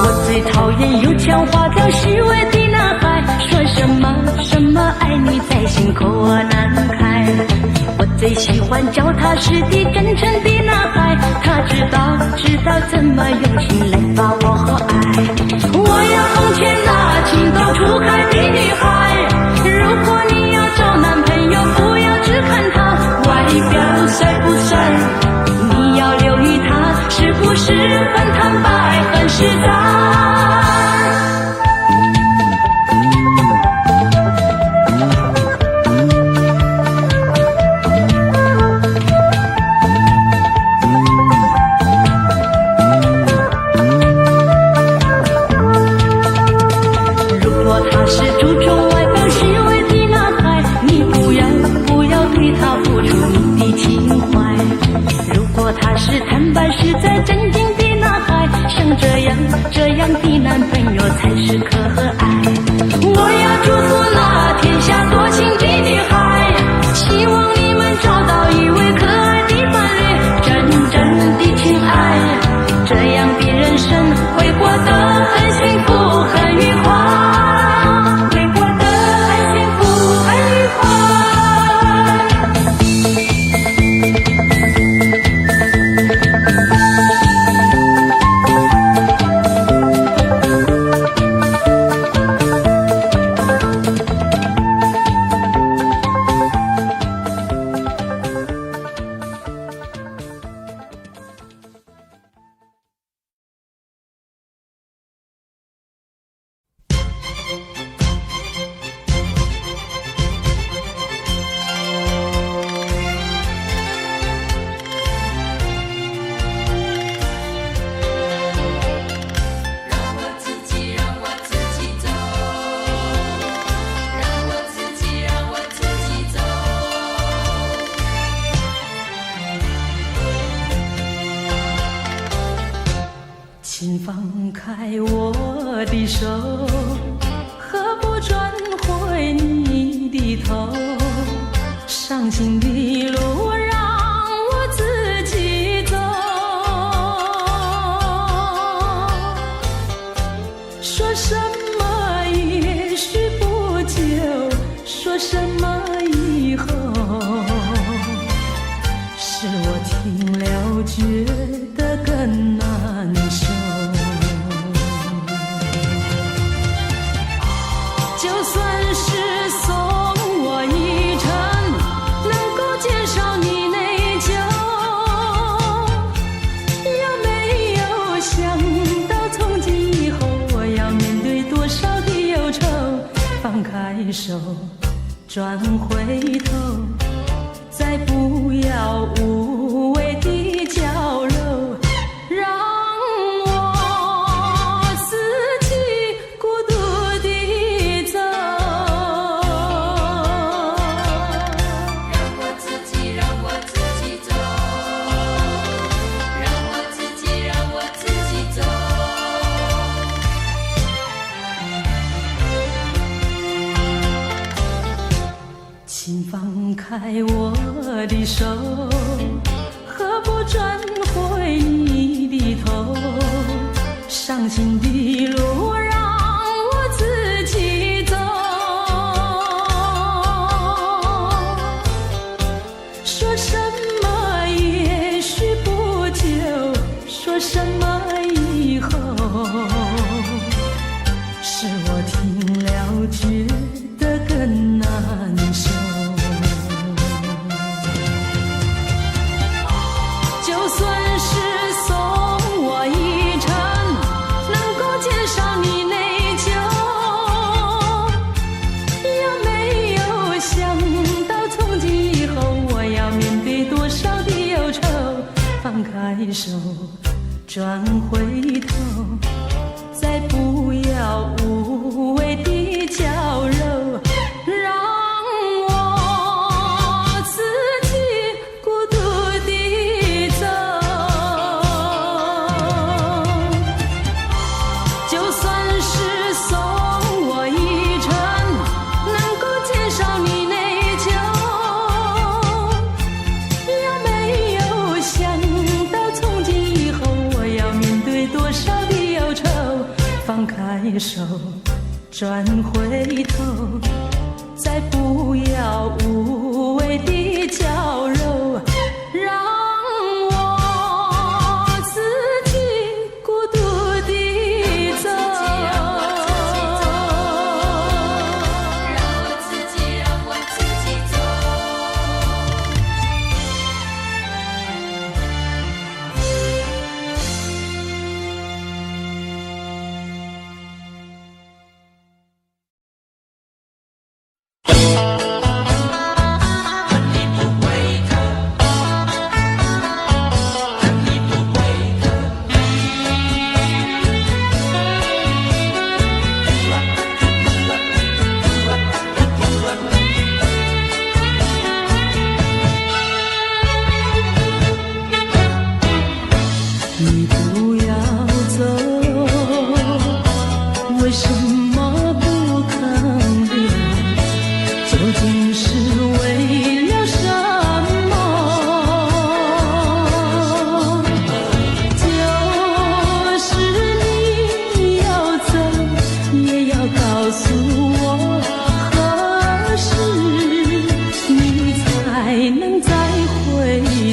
我最讨厌油腔滑调虚伪的男孩，说什么爱你在心口难开。我最喜欢脚踏实地真诚的男孩，他知道怎么用心来把我爱。我要奉劝那情窦初开的女孩，如果你要找男朋友，不要只看他外表帅不帅，你要留意他是不是很坦白很实在。坦白实在真经的男孩，像这样的男朋友才是可爱。我要祝福那天下多情的女孩，希望你们找到一位可爱的伴侣，真正的情爱，这样的人生会过得很幸福很愉快，会过得很幸福很愉快。请放开我的手，何不转回你的头？伤心的路让我自己走。说什么也许不久，说什么以后，是我听了觉得更难受。就算是送我一程放开手，转回头，再不要无谓的交流，让我自己孤独地走。让我自己走，让我自己走。请放开我的手，何不转回你的头？伤心的路让我自己走。说什么也许不久，说什么以后，是我听了觉得更难受。就算是送我一程，能够减少你内疚，有没有想到从今以后我要面对多少的忧愁？放开手，转回头，再不要无谓的交流，让我自己孤独地走。就算是送我一程，能够减少你内疚，有没有想到从今以后我要面对多少的忧愁？放开手，转回头，再不要无谓的交流，让我自己孤独地走。让我自己走。你不要走，为什么不肯留？究竟是为了什么？就是你要走，也要告诉我何时你才能再回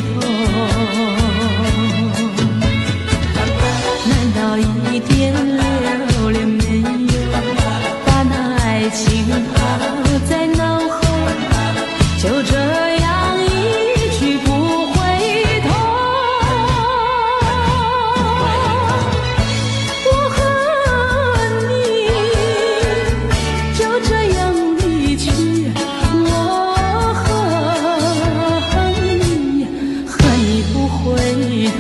头？难道一点留恋没有，把那爱情抛在脑后，就这样一去不回头？我恨你就这样离去，我恨你，恨你不回头。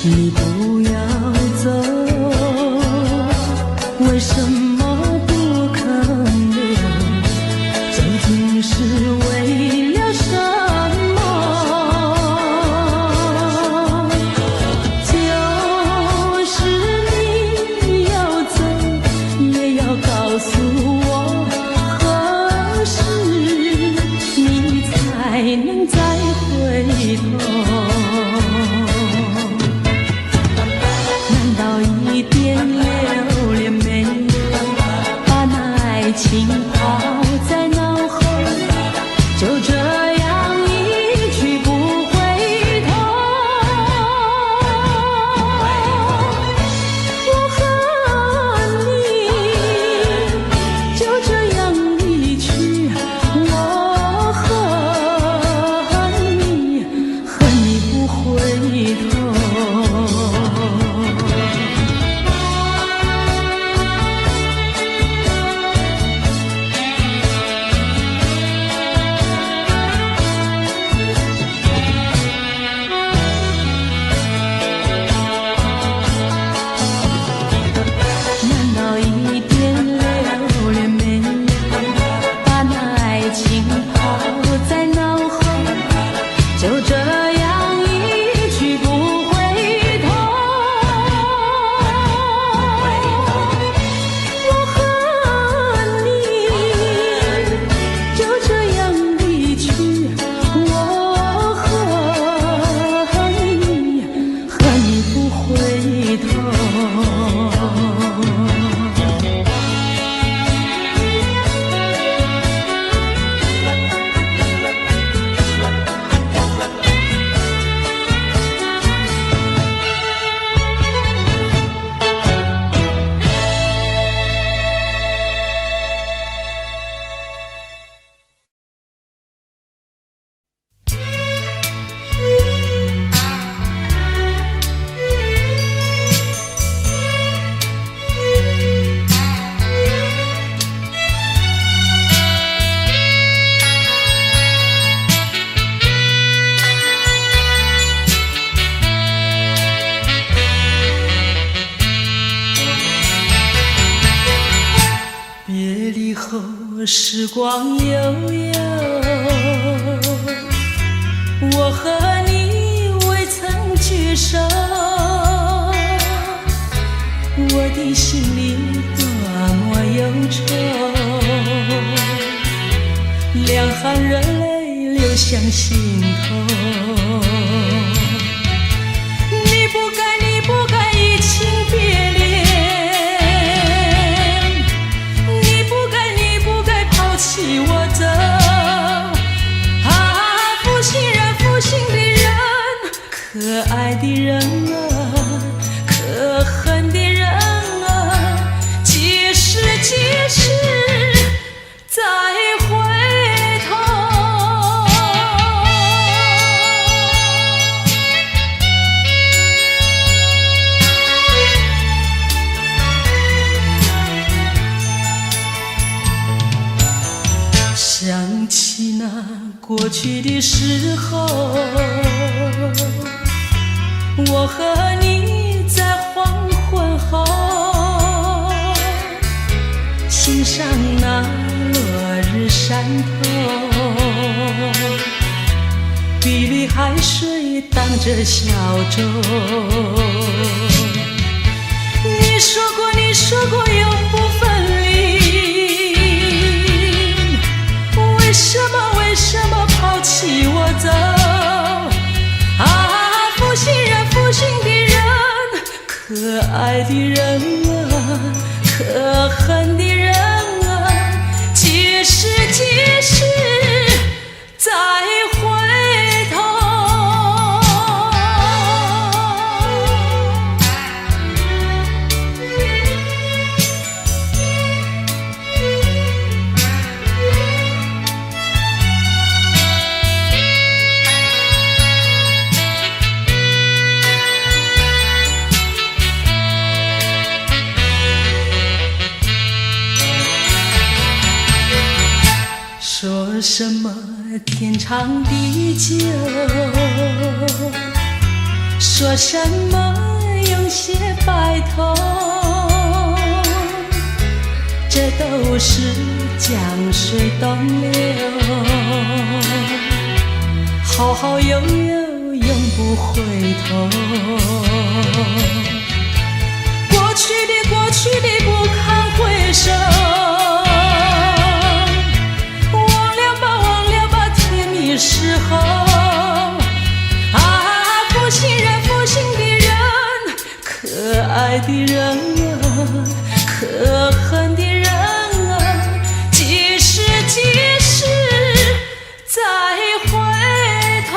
你不要走，为什么不肯留？究竟是为了什么？就是你要走，也要告诉我何时你才能再回头？时光悠悠，我和你未曾聚首，我的心里多么忧愁，两行热泪流向心头。你不该移情别恋，你不该抛弃我走。啊，负心人，负心的人，可爱的人啊，可恨的人啊，几时再回头。想起那过去的时候，我和你在黄昏后欣赏那落日山头，碧绿海水荡着小舟。你说过永不分离，为什么抛弃我走？啊，负心人，负心的人，可爱的人啊，可恨的人啊，几时再回头。说什么天长地久，说什么永结白头，这都是江水东流，好好悠悠永不回头。过去的不堪回首，时候啊，负心人，负心的人，可爱的人啊，可恨的人啊，几时再回头。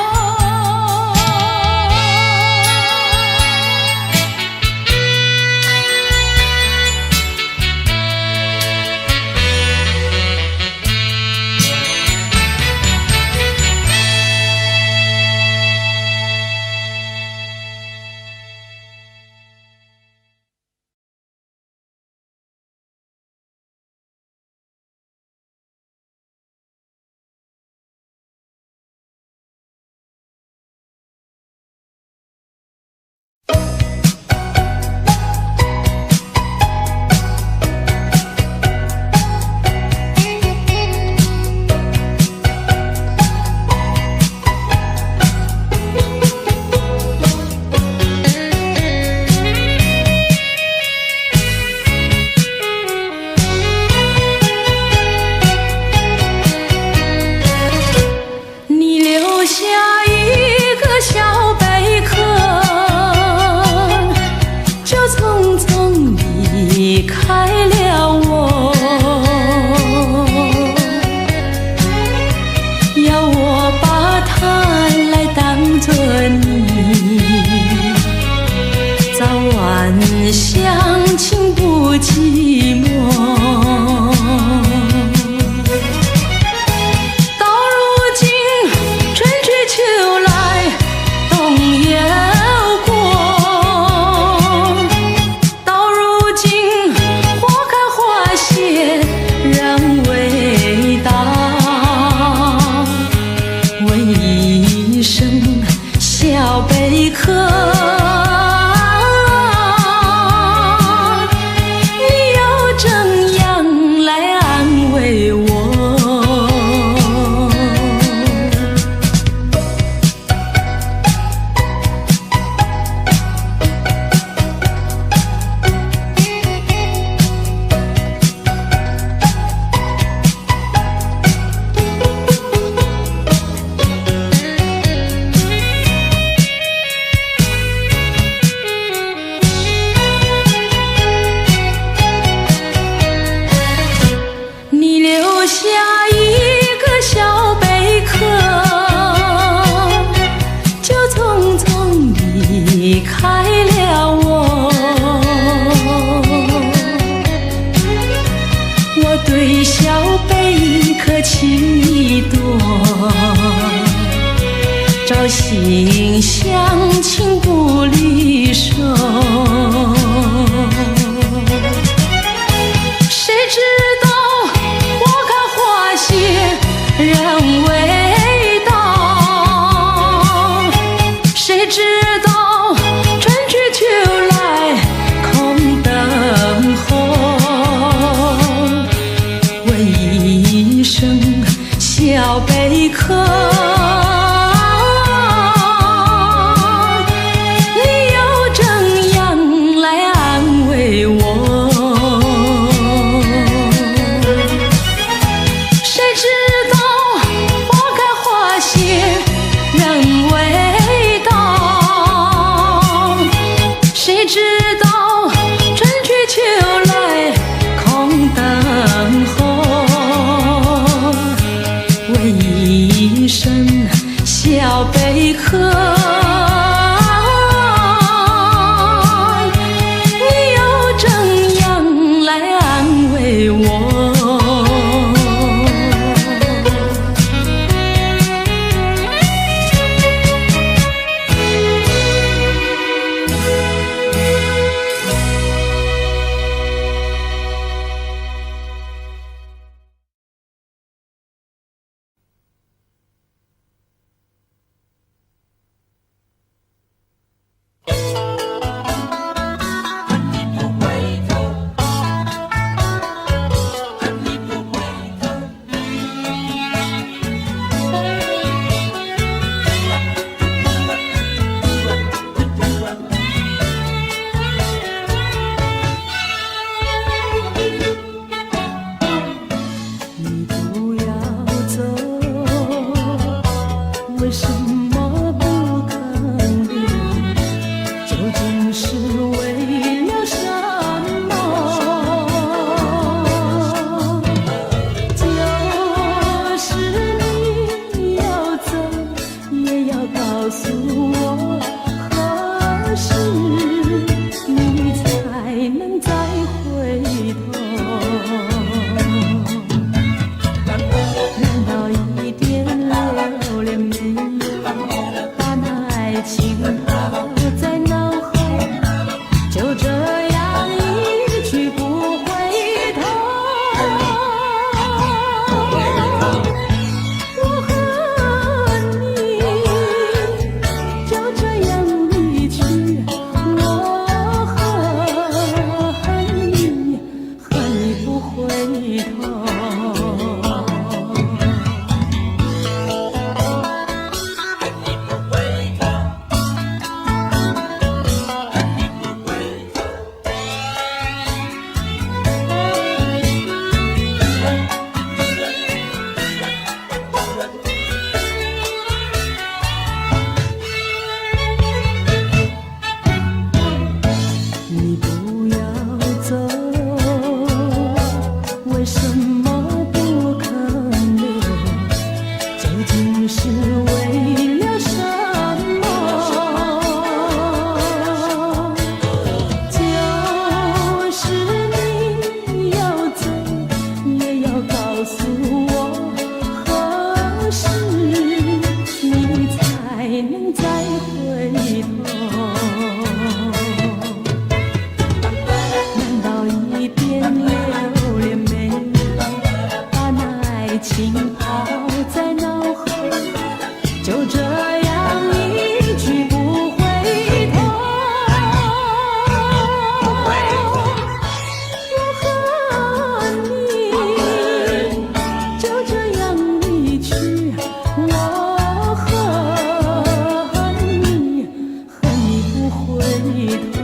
相情不寂寞，到如今春去秋来冬又过，到如今花开花谢人未到，问一声小贝壳，你又怎样来安慰我？离开了我，我对小贝壳情意多，朝夕相亲不离手。谁知道花开花谢人未到，谁知道春去秋来空等候。问一声小贝壳，你又怎样来安慰我？谁知道花开花谢人未到，谁知道春去秋来空等候。问一声小贝壳，你又怎样来安慰我？为什么不肯留？究竟是为了什么？就是你要走，也要告诉我，何时你才能再回头？难道一点留恋没有，把那爱情抛在脑后，就这样一去不回头？我和你就这样离去，我恨你，恨你不回头。你不要走，为什么不肯留？究竟是为了什么？就是你要走，也要告诉我，何时你才能再回头？难道一点留恋没有，把那爱情抛在脑后，就这样一去不回头？我和你就这样离去，我恨你，恨你不回头。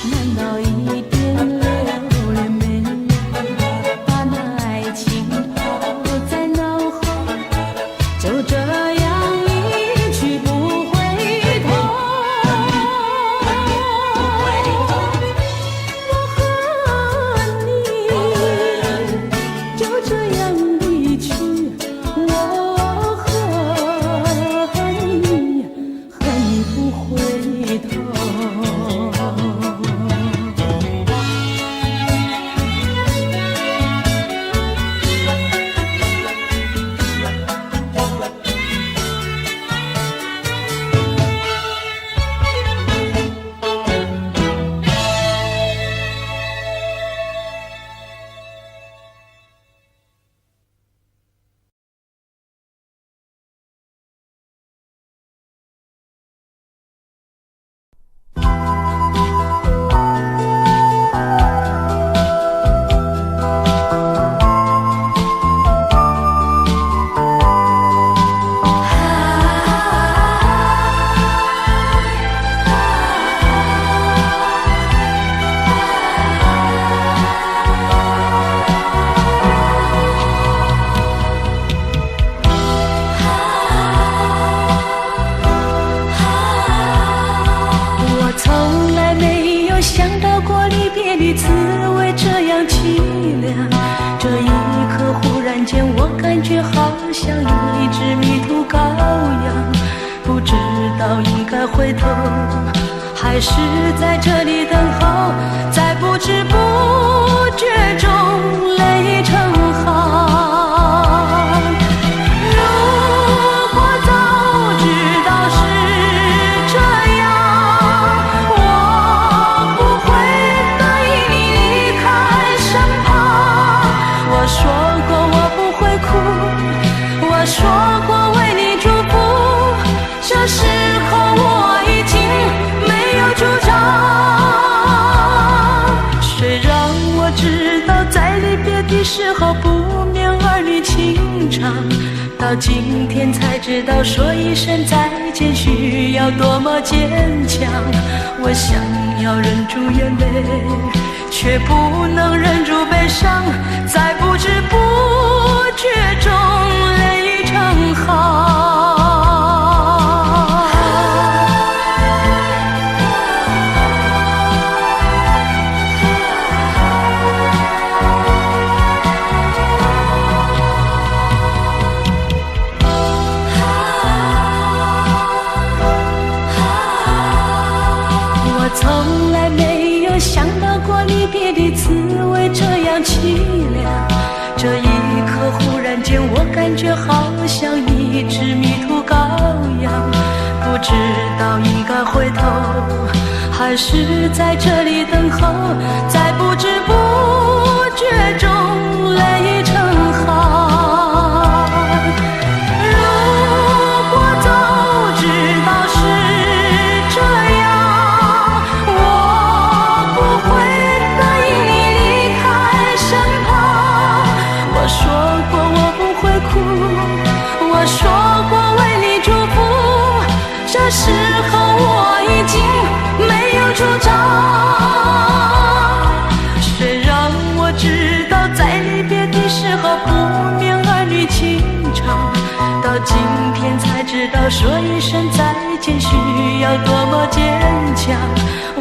难道一点留恋没有，把那爱情抛在脑后，就这样一羔羊，不知道应该回头，还是在这里等候，在不知不觉中泪成行。如果早知道是这样，我不会答应你离开身旁。我说过我不会哭，我说过为你祝福，这时候我已经没有主张。谁让我知道在离别的时候不免儿女情长，到今天才知道说一声再见需要多么坚强。我想要忍住眼泪，却不能忍住悲伤，在不知不觉中泪成行。我从来没有想到过离别的滋味这样凄凉，这一刻忽然间我感觉好像一只迷途羔羊，不知道应该回头，还是在这里等候，在不知不觉中泪成行。如果早知道是这样，我不会答应你离开身旁。我说过我不会哭，我说过为你祝福，这时候我已经没有主张。谁让我知道在离别的时候不免儿女情长，到今天才知道说一声再见需要多么坚强。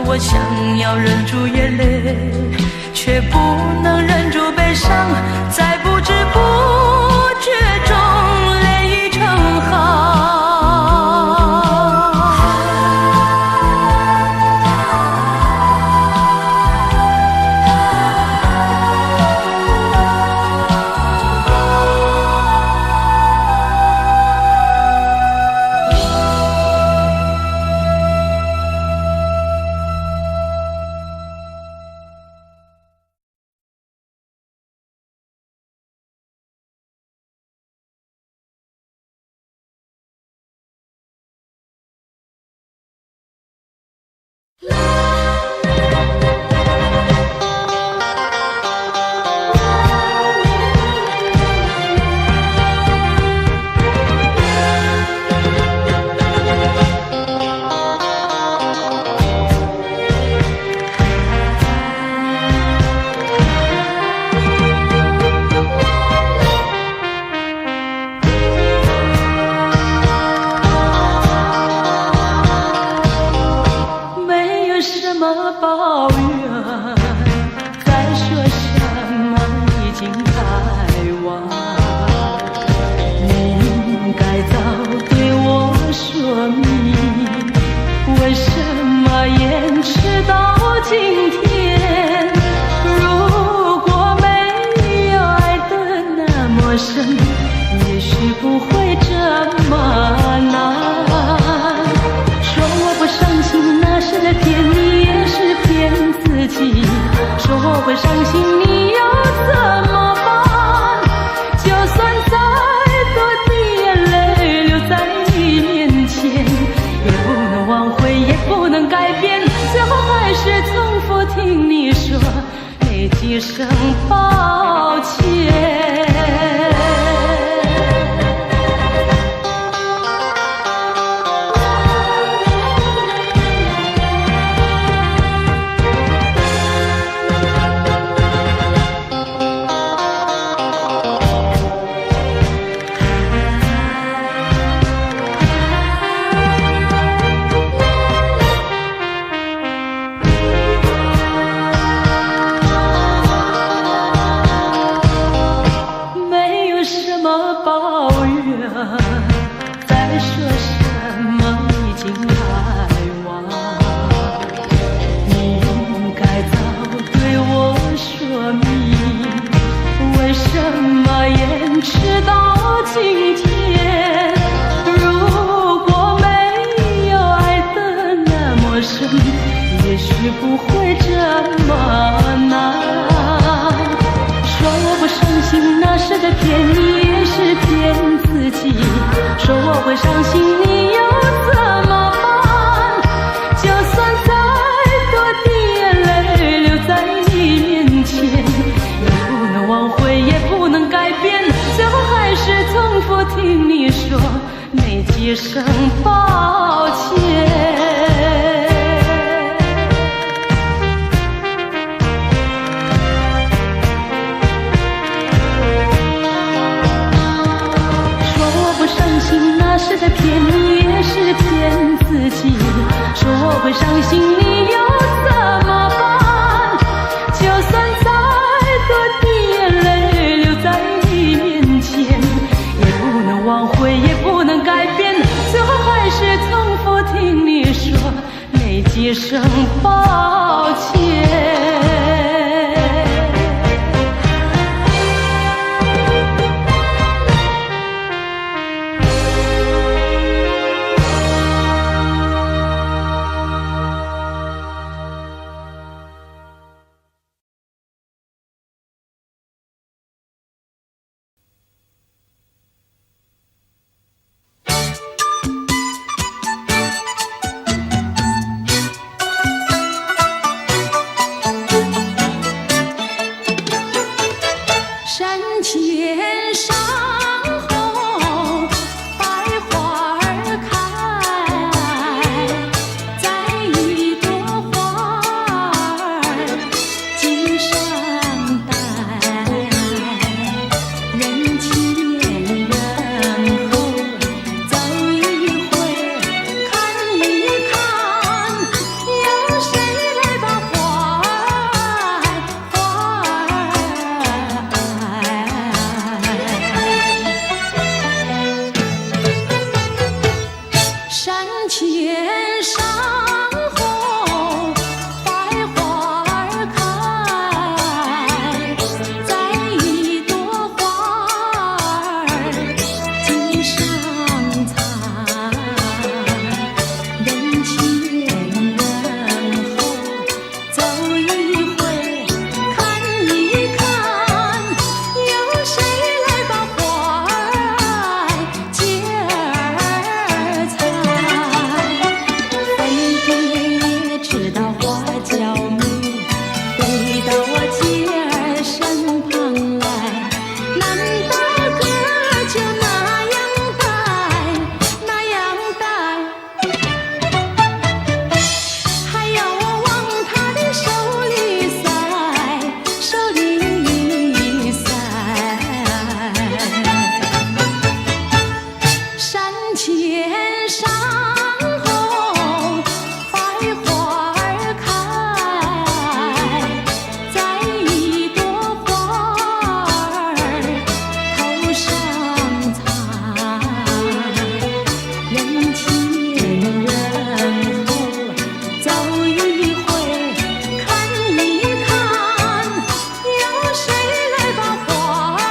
我想要忍住眼泪，却不能忍住悲伤，在不知不觉中泪成行。也许不会这么难。说我不伤心，那是骗你，也是骗自己。说我会伤心，你又怎么办？就算再多的眼泪流在你面前，也不能挽回，也不能改变，最后还是重复听你说那几声抱歉。说我会伤心，你又怎么办？就算再多的眼泪流在你面前，也不能挽回，也不能改变，最后还是重复听你说那几声抱歉。那是在骗你，也是骗自己。说我会伤心，你又怎么办？就算再多的眼泪流在你面前，也不能挽回，也不能改变，最后还是重复听你说那几声抱歉。山前山后百花儿开，栽一朵花儿锦上带，人前人后走一回看一看，有谁来把花山前山后百花儿开，栽一朵花儿锦上采，人前人后走一回看一看，有谁来把花儿接儿采。粉蝶也知道花娇美，飞到我姐儿身旁来。难道哥就那样戴，那样戴？还要我往他的手里塞，手里塞。山前山后百花儿开，栽一朵花儿头上采，人前人后走一回看一看，有谁来把花儿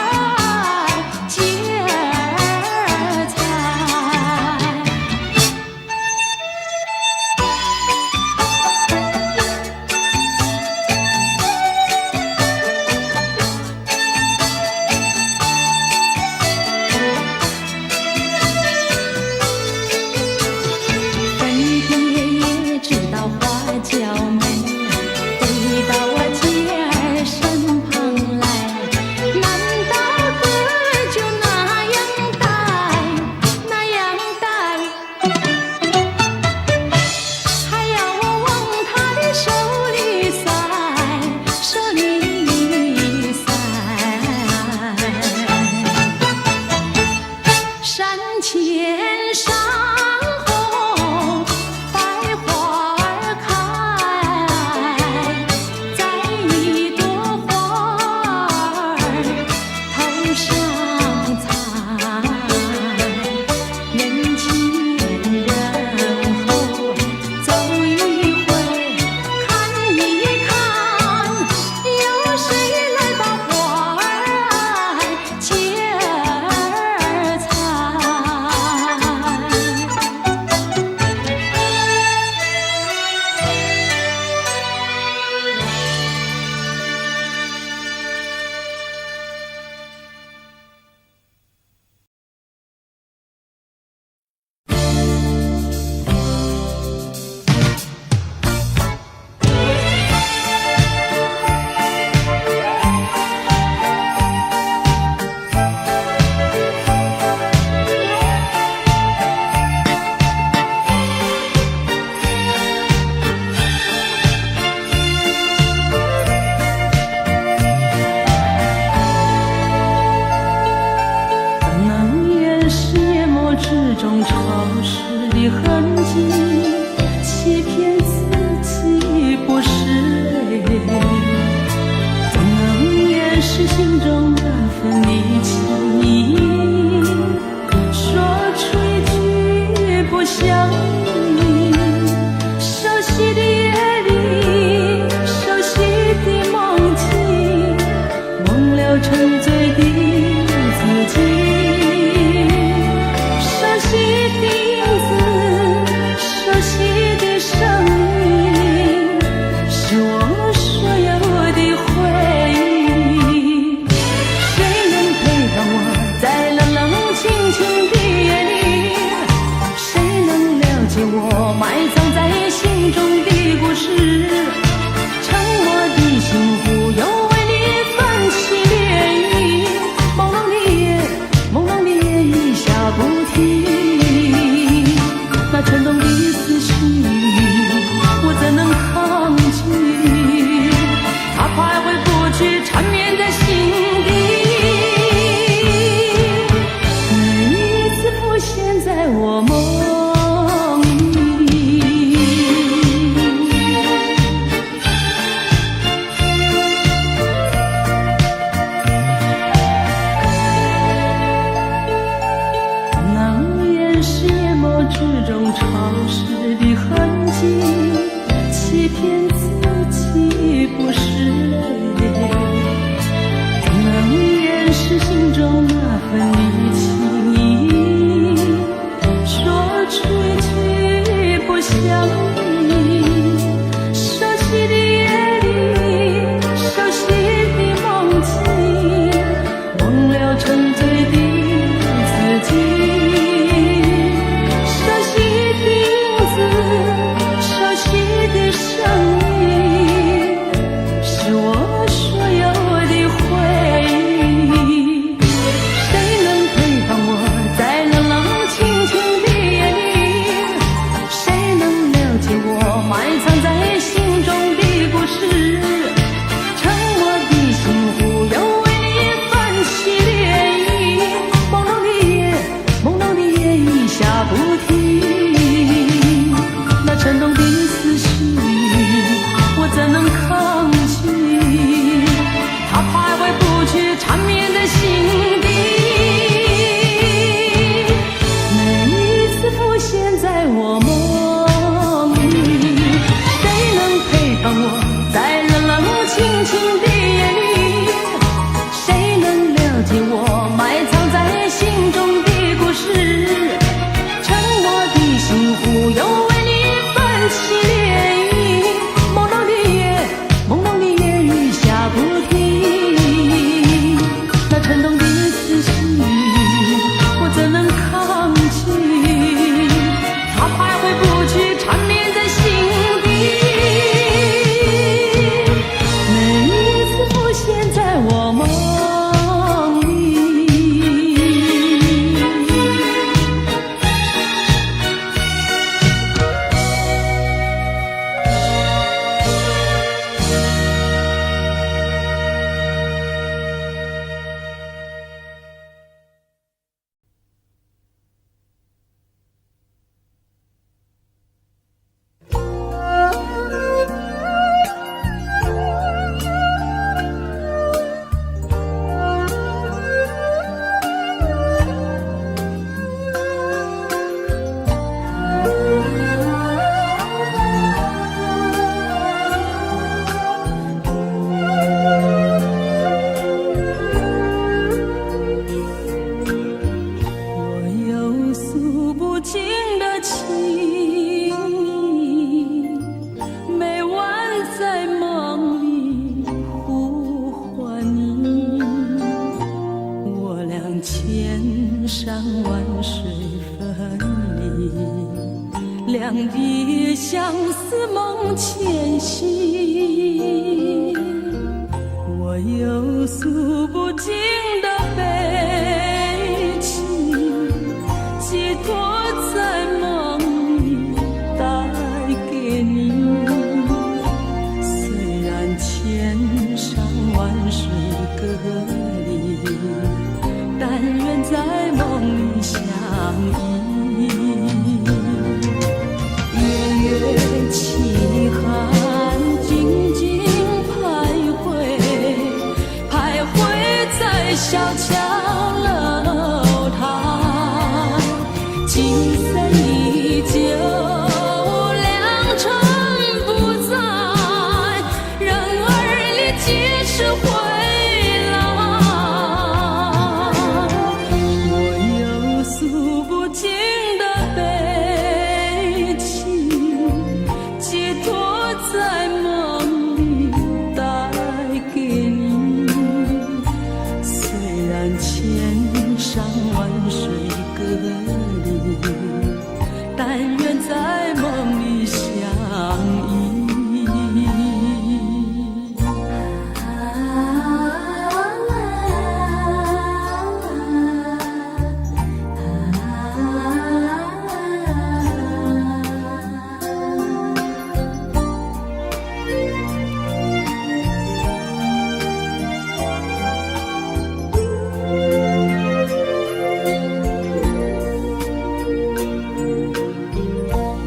接儿采？中潮湿的痕迹，欺骗自己不是泪，怎能掩饰心中那份离情？说出一句不想你，熟悉的夜里，熟悉的梦境，忘了沉醉的自己。但愿在梦里相依。月月凄寒，静静徘徊，徘徊在小桥楼台，情深依旧，良辰不在，人儿离几时回来？我有诉不尽的悲情，寄托在梦里带给你。虽然千山万水隔离，但愿在梦里相依。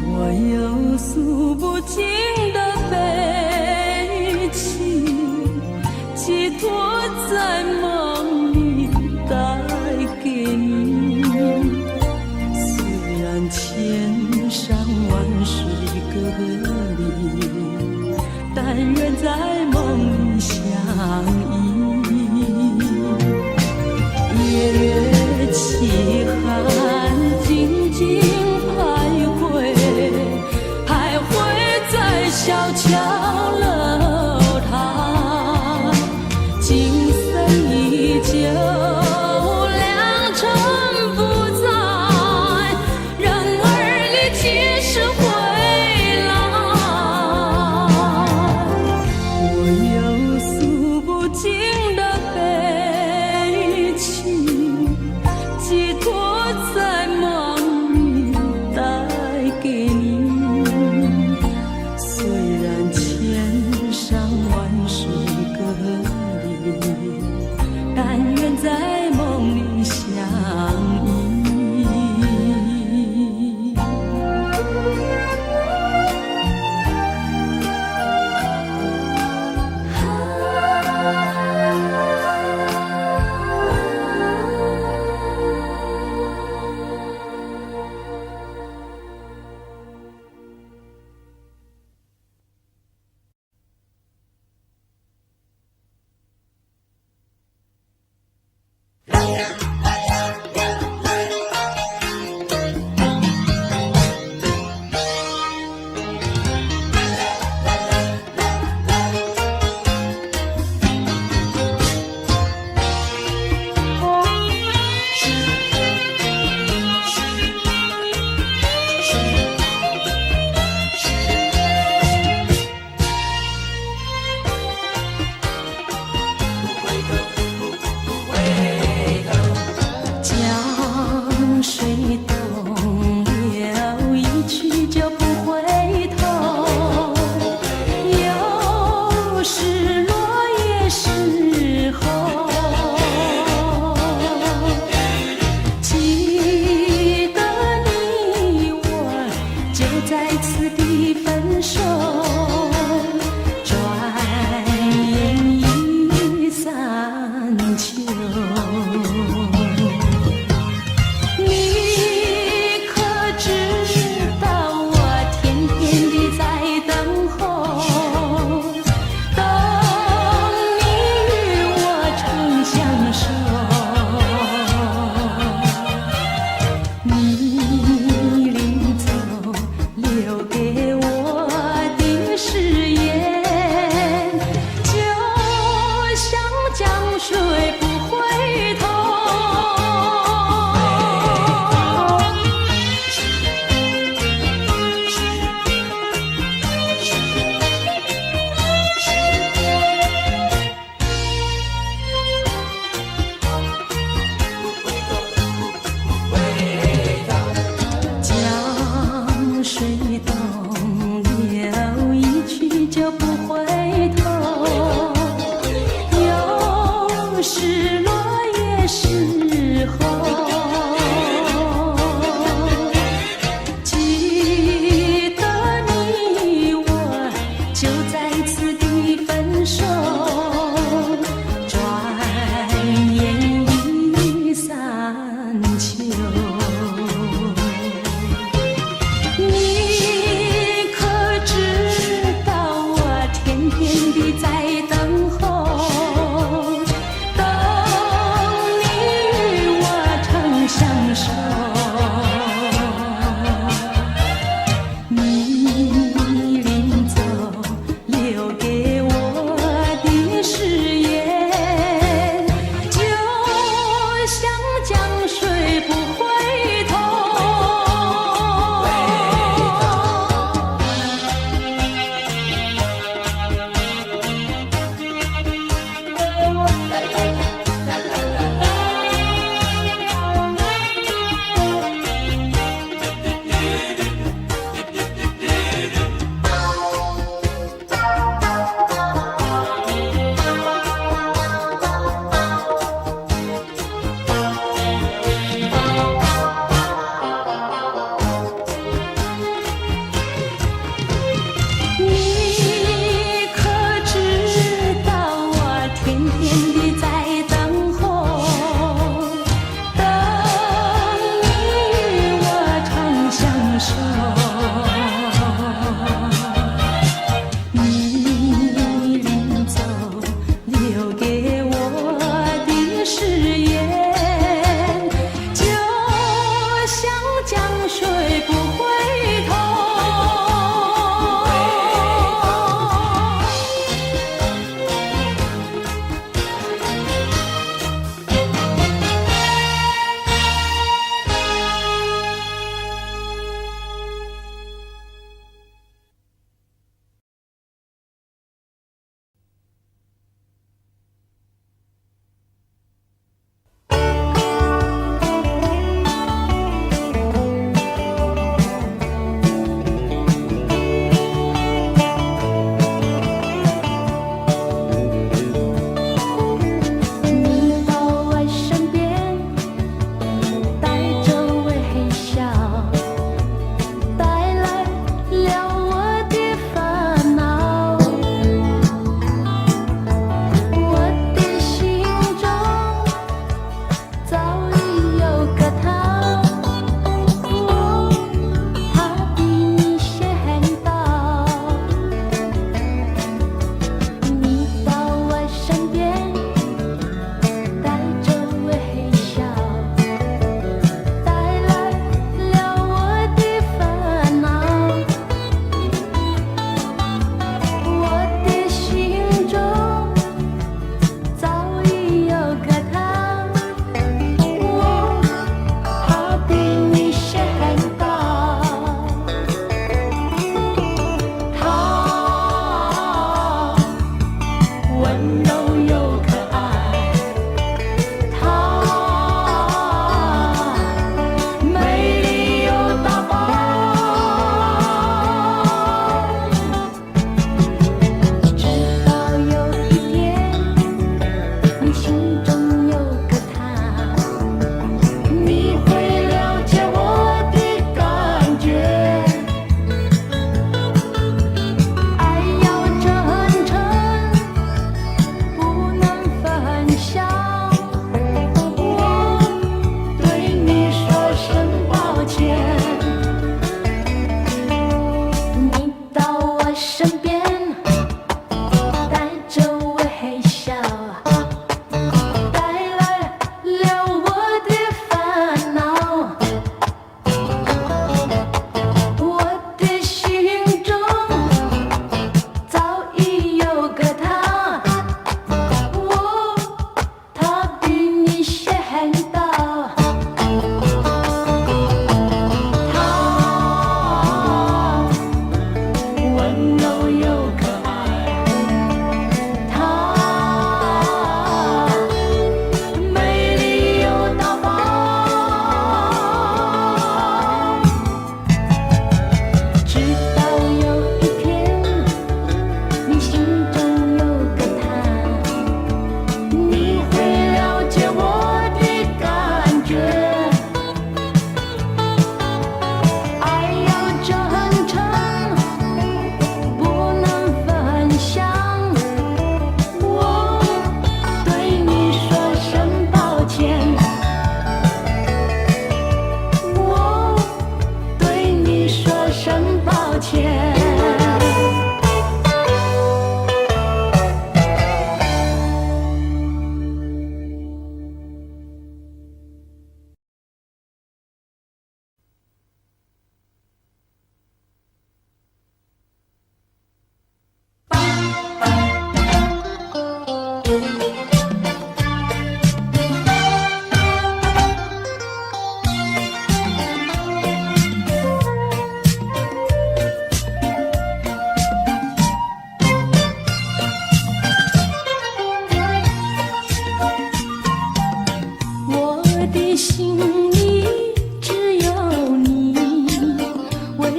我有诉不尽的悲情，寄托在梦里带给你。虽然千山万水隔离，但愿在梦里相依。夜月凄寒，静静徘徊，徘徊在小桥楼台，情深依旧，良辰不在，人儿离几时回来？我有诉不尽的悲情，寄托在梦里带给你。虽然千山万水隔离，但愿在梦里相依。江水东流，一去就不回头。有时落叶时候，记得你我就在此地分手。转眼已三秋。你可知道我天天地在等候，等你与我长相守。你临走留给我的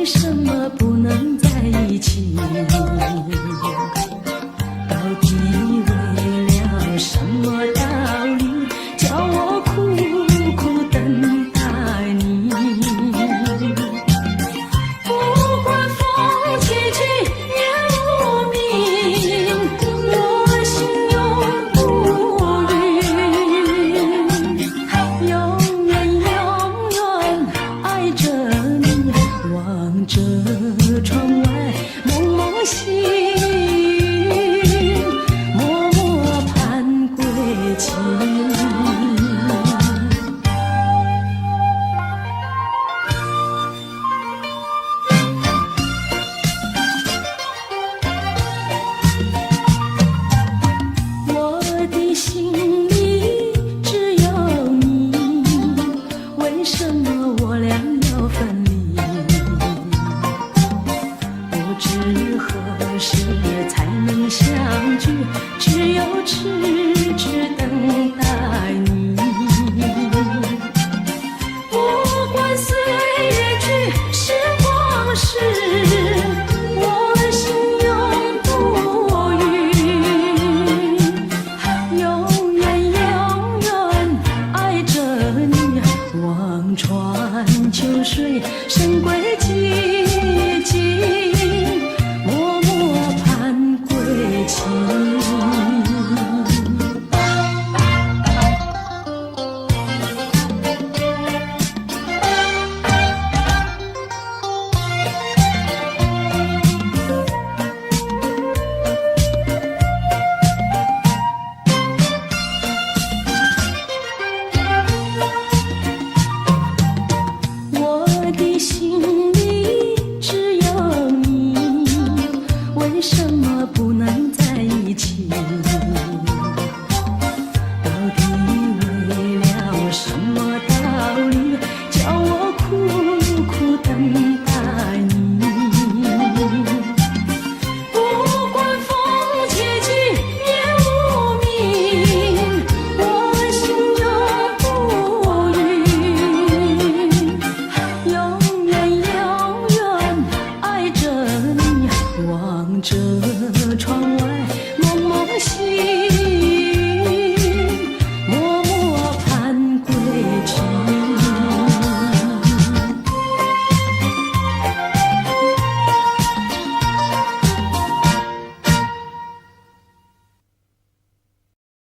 什么不能在一起？到底为了什么道理，叫我苦苦等待你？不管风起起夜无明，我心永不渝，永远永远爱着你，望着窗外蒙蒙星，默默盼归期。我的心里只有你，为什么我俩要分离？不知何时才能相聚，只有痴痴等待你。不管岁月去，时光逝，我心永不渝，永远永远爱着你，望穿秋水，神归